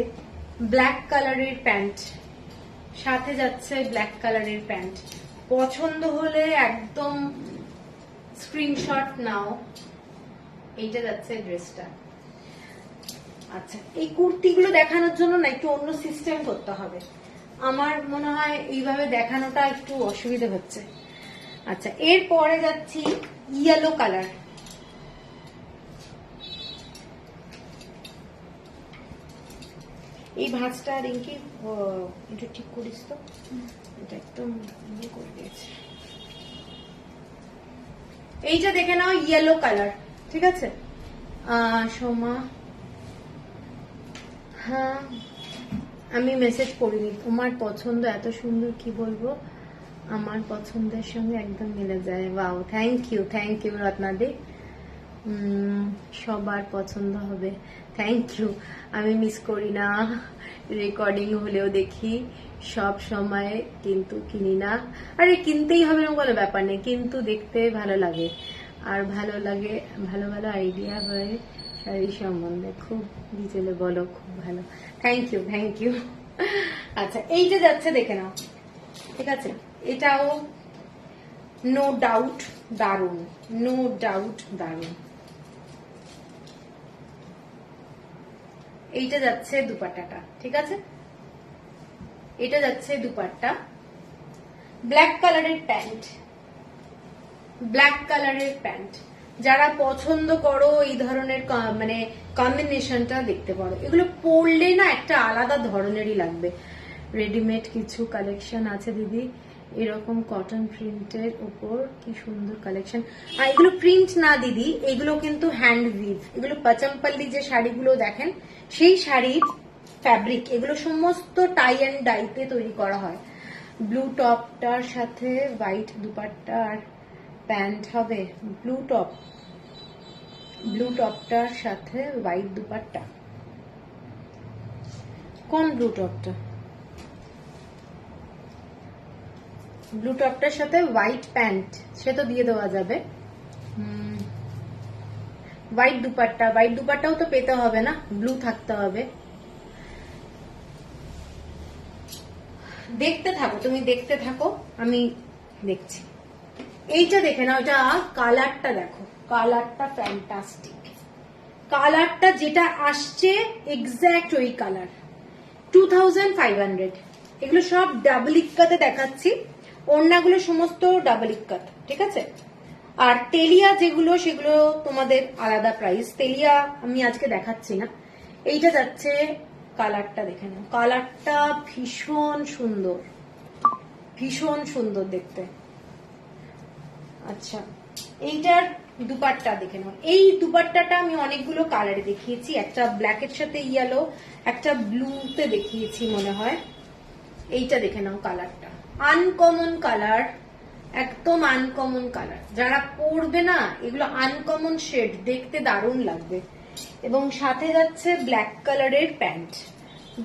ব্ল্যাক কালারের প্যান্ট, সাথে যাচ্ছে ব্ল্যাক কালারের প্যান্ট। পছন্দ হলে একদম স্ক্রিনশট নাও। এইটা যাচ্ছে ড্রেসটা। আচ্ছা, এই কুর্তিগুলো দেখানোর জন্য না একটু অন্য সিস্টেম করতে হবে, আমার মনে হয় এইভাবে দেখানোটা একটু অসুবিধা হচ্ছে। আচ্ছা, এরপরে যাচ্ছি ইয়েলো কালার। এই ভাঁজটা রিঙ্কি একটু ঠিক করিস তো, এটা একদম ইয়ে করে দিয়েছে। এইটা দেখে নাও, ইয়েলো কালার। ঠিক আছে সোমা, হ্যাঁ আমি মেসেজ করিনি। তোমার পছন্দ এত সুন্দর, কি বলবো, আমার পছন্দের সঙ্গে একদম মিলে যায়। ওয়াও, থ্যাংক ইউ রত্নাদি। সবার পছন্দ হবে, থ্যাংক ইউ। আমি মিস করি না, রেকর্ডিং হলেও দেখি সব সময়, কিন্তু কিনি না। আরে কিনতেই হবে না কোনো ব্যাপার নেই, কিন্তু দেখতে ভালো লাগে। আর ভালো লাগে, ভালো ভালো আইডিয়া হয় শাড়ি সম্বন্ধে, খুব ডিটেলে বলো, খুব ভালো। Thank you. আচ্ছা, এইটা যাচ্ছে দেখে নাও। ঠিক আছে, এটাও নো ডাউট দারুণ, নো ডাউট দারুণ। এইটা যাচ্ছে দুপাট্টাটা। ঠিক আছে, এটা যাচ্ছে দুপাট্টা, ব্ল্যাক কালারের প্যান্ট, ব্ল্যাক কালারের প্যান্ট। যারা পছন্দ করো এই ধরনের মানে কম্বিনেশনটা দেখতে পারো। এগুলো পরলে না একটা আলাদা ধরনেরই লাগবে। রেডিমেড কিছু কালেকশন আছে দিদি, এরকম কটন প্রিন্টের উপর কি সুন্দর কালেকশন। আর এগুলো প্রিন্ট না দিদি, এগুলো কিন্তু হ্যান্ড উইভ। এগুলো পাচমপল্লি যে শাড়িগুলো দেখেন সেই শাড়ির ফ্যাব্রিক। এগুলো সমস্ত টাই অ্যান্ড ডাইতে তৈরি করা হয়। ব্লু টপটার সাথে হোয়াইট দুপাট্টা আর প্যান্ট হবে। ব্লু টপটার সাথে হোয়াইট দুপাট্টা। কোন ব্লু টপটা? ব্লু টপটার সাথে হোয়াইট প্যান্ট, সে তো দিয়ে দেওয়া যাবে। হোয়াইট দুপাট্টা, হোয়াইট দুপাট্টাও তো পেতে হবে না, ব্লু থাকতে হবে। দেখতে থাকো, তুমি দেখতে থাকো, আমি দেখছি। এইটা দেখে নাও, এটা কালারটা দেখো, কালারটা ফ্যান্টাস্টিক। কালারটা যেটা আসছে এক্স্যাক্ট ওই কালার। 2500। এগুলো সব ডাবল ইক্কাতে দেখাচ্ছি, ওড়নাগুলো সমস্ত ডাবল ইক্কাত। ঠিক আছে, আর তেলিয়া যেগুলো সেগুলো তোমাদের আলাদা প্রাইস। তেলিয়া আমি আজকে দেখাচ্ছি না। এইটা যাচ্ছে, কালারটা দেখে নাও, কালারটা ভীষণ সুন্দর, ভীষণ সুন্দর দেখতে। আচ্ছা, এইটার দুপাট্টা দেখে নাও। এই দুপাট্টাটা আমি অনেকগুলো কালারে দেখিয়েছি, একটা ব্ল্যাকের সাথে ইয়েলো, একটা ব্লুতে দেখিয়েছি মনে হয়। এইটা দেখে নাও, কালারটা আনকমন কালার, একদম আনকমন কালার। যারা পরবে না এগুলো আনকমন শেড, দেখতে দারুণ লাগবে। এবং সাথে যাচ্ছে ব্ল্যাক কালারের প্যান্ট,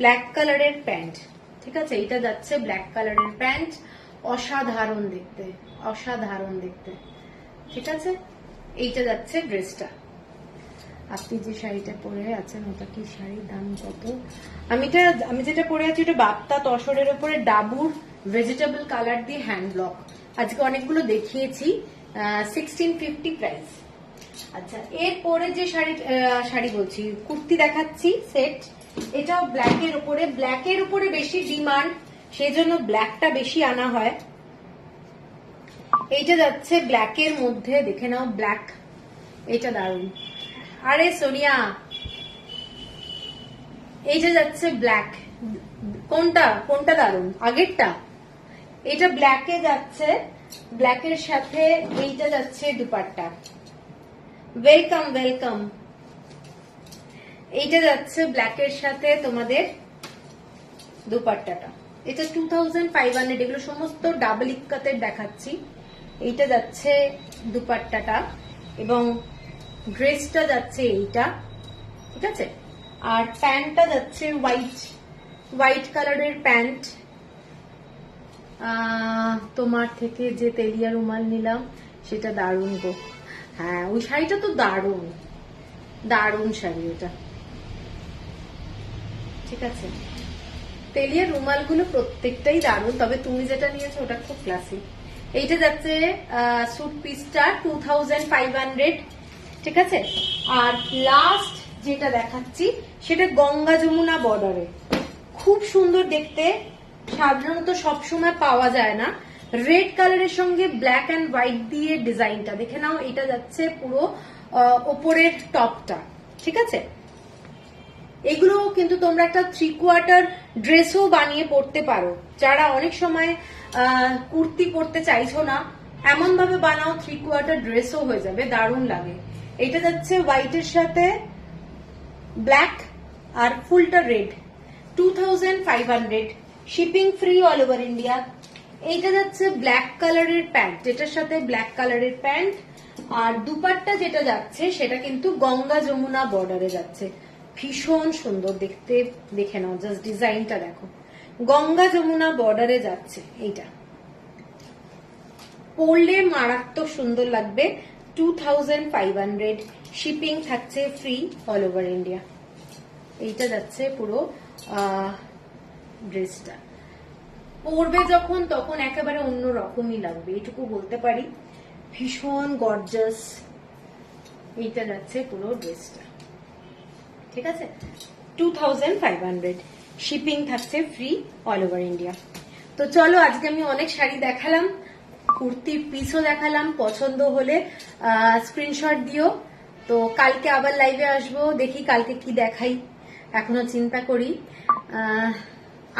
ব্ল্যাক কালারের প্যান্ট। ঠিক আছে, এইটা যাচ্ছে ব্ল্যাক কালারের প্যান্ট, অসাধারণ দেখতে, অসাধারণ দেখতে। ঠিক আছে, এইটা যাচ্ছে ড্রেসটা। আপনি যে শাড়িটা পরে আছেন ওটা কি শাড়ির দাম কত? আমি যেটা পরে আছি ওটা বাপ্তা তসরের উপরে ডাবুর ভেজিটেবল কালার দিয়ে হ্যান্ড ব্লক। আজকে অনেকগুলো দেখিয়েছি, 1650 প্রাইস। আচ্ছা, এরপরে যে শাড়ি বলছি, কুর্তি দেখাচ্ছি সেট। এটাও ব্ল্যাকের উপরে বেশি ডিমান্ড, সেজন্য ব্ল্যাকটা বেশি আনা হয়। এইটা যাচ্ছে ব্ল্যাকের মধ্যে, দেখে নাও ব্ল্যাক, এটা দারুন। আরে সোনিয়া, এইটা যাচ্ছে ব্ল্যাক, কোনটা দারুন? আগেরটা, এটা ব্ল্যাকে যাচ্ছে, ব্ল্যাকের সাথে এইটা যাচ্ছে দুপাট্টা। Welcome welcome. এইটা যাচ্ছে ব্ল্যাকের সাথে তোমাদের দুপাট্টাটা। এটা 2500, এগুলো সমস্ত ডাবল ইক্কাতের দেখাচ্ছি। এইটা যাচ্ছে দুপাট্টাটা এবং ড্রেসটা যাচ্ছে এইটা, ঠিক আছে। আর প্যান্টটা যাচ্ছে হোয়াইট কালারের প্যান্ট। তোমার থেকে যে তেলিয়া রুমাল নিলাম সেটা দারুণ গো। হ্যাঁ, ওই শাড়িটা তো দারুণ শাড়ি ওটা, ঠিক আছে। তেলিয়া রুমালগুলো প্রত্যেকটাই দারুণ, তবে তুমি যেটা নিয়েছো ওটা খুব ক্লাসিক। এইটা যাচ্ছে স্যুট পিসটা 2500, ঠিক আছে। আর লাস্ট যেটা দেখাচ্ছি সেটা গঙ্গা যমুনা বর্ডারে, খুব সুন্দর দেখতে, সাধারণত সবসময় পাওয়া যায় না। রেড কালারের সঙ্গে ব্ল্যাক অ্যান্ড হোয়াইট দিয়ে ডিজাইনটা দেখে নাও। এটা যাচ্ছে পুরো ওপরের টপটা, ঠিক আছে। এগুলো কিন্তু তোমরা একটা 3/4 ড্রেসও বানিয়ে পরতে পারো। যারা অনেক সময় কুর্তি পরতে চাইছো না, এমন ভাবে বানাও 3/4 ড্রেসও হয়ে যাবে, দারুণ লাগে। এটা যাচ্ছে হোয়াইটের সাথে ব্ল্যাক আর ফুলটা red, 2500, shipping free all over India. এইটা যাচ্ছে ব্ল্যাক কালারের প্যান্ট, যেটার সাথে ব্ল্যাক কালারের প্যান্ট। আর দুপাট্টা যেটা যাচ্ছে সেটা কিন্তু গঙ্গা যমুনা বর্ডারে যাচ্ছে, ভীষণ সুন্দর দেখতে, দেখে নাও জাস্ট ডিজাইনটা দেখো, গঙ্গা যমুনা বর্ডারে যাচ্ছে। এইটা পরলে মারাত্মক সুন্দর লাগবে, 2500, শিপিং থাকছে ফ্রি অল ওভার ইন্ডিয়া। এইটা যাচ্ছে পুরো ড্রেসটা, পরবে যখন তখন একেবারে অন্য রকমই লাগবে, এটুকু বলতে পারি, ভীষণ গর্জাস। এইটা যাচ্ছে পুরো ড্রেসটা, ঠিক আছে, 2500, শিপিং থাকছে ফ্রি অল ওভার ইন্ডিয়া। তো চলো, আজকে আমি অনেক শাড়ি দেখালাম, কুর্তির পিসও দেখালাম, পছন্দ হলে স্ক্রিনশট দিও। তো কালকে আবার লাইভে আসবো, দেখি কালকে কি দেখাই, এখনো চিন্তা করি।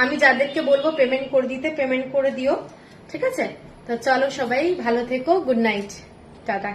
আমি যাদেরকে বলবো পেমেন্ট করে দিতে, পেমেন্ট করে দিও, ঠিক আছে। তো চলো, সবাই ভালো থেকো, গুড নাইট, টাটা।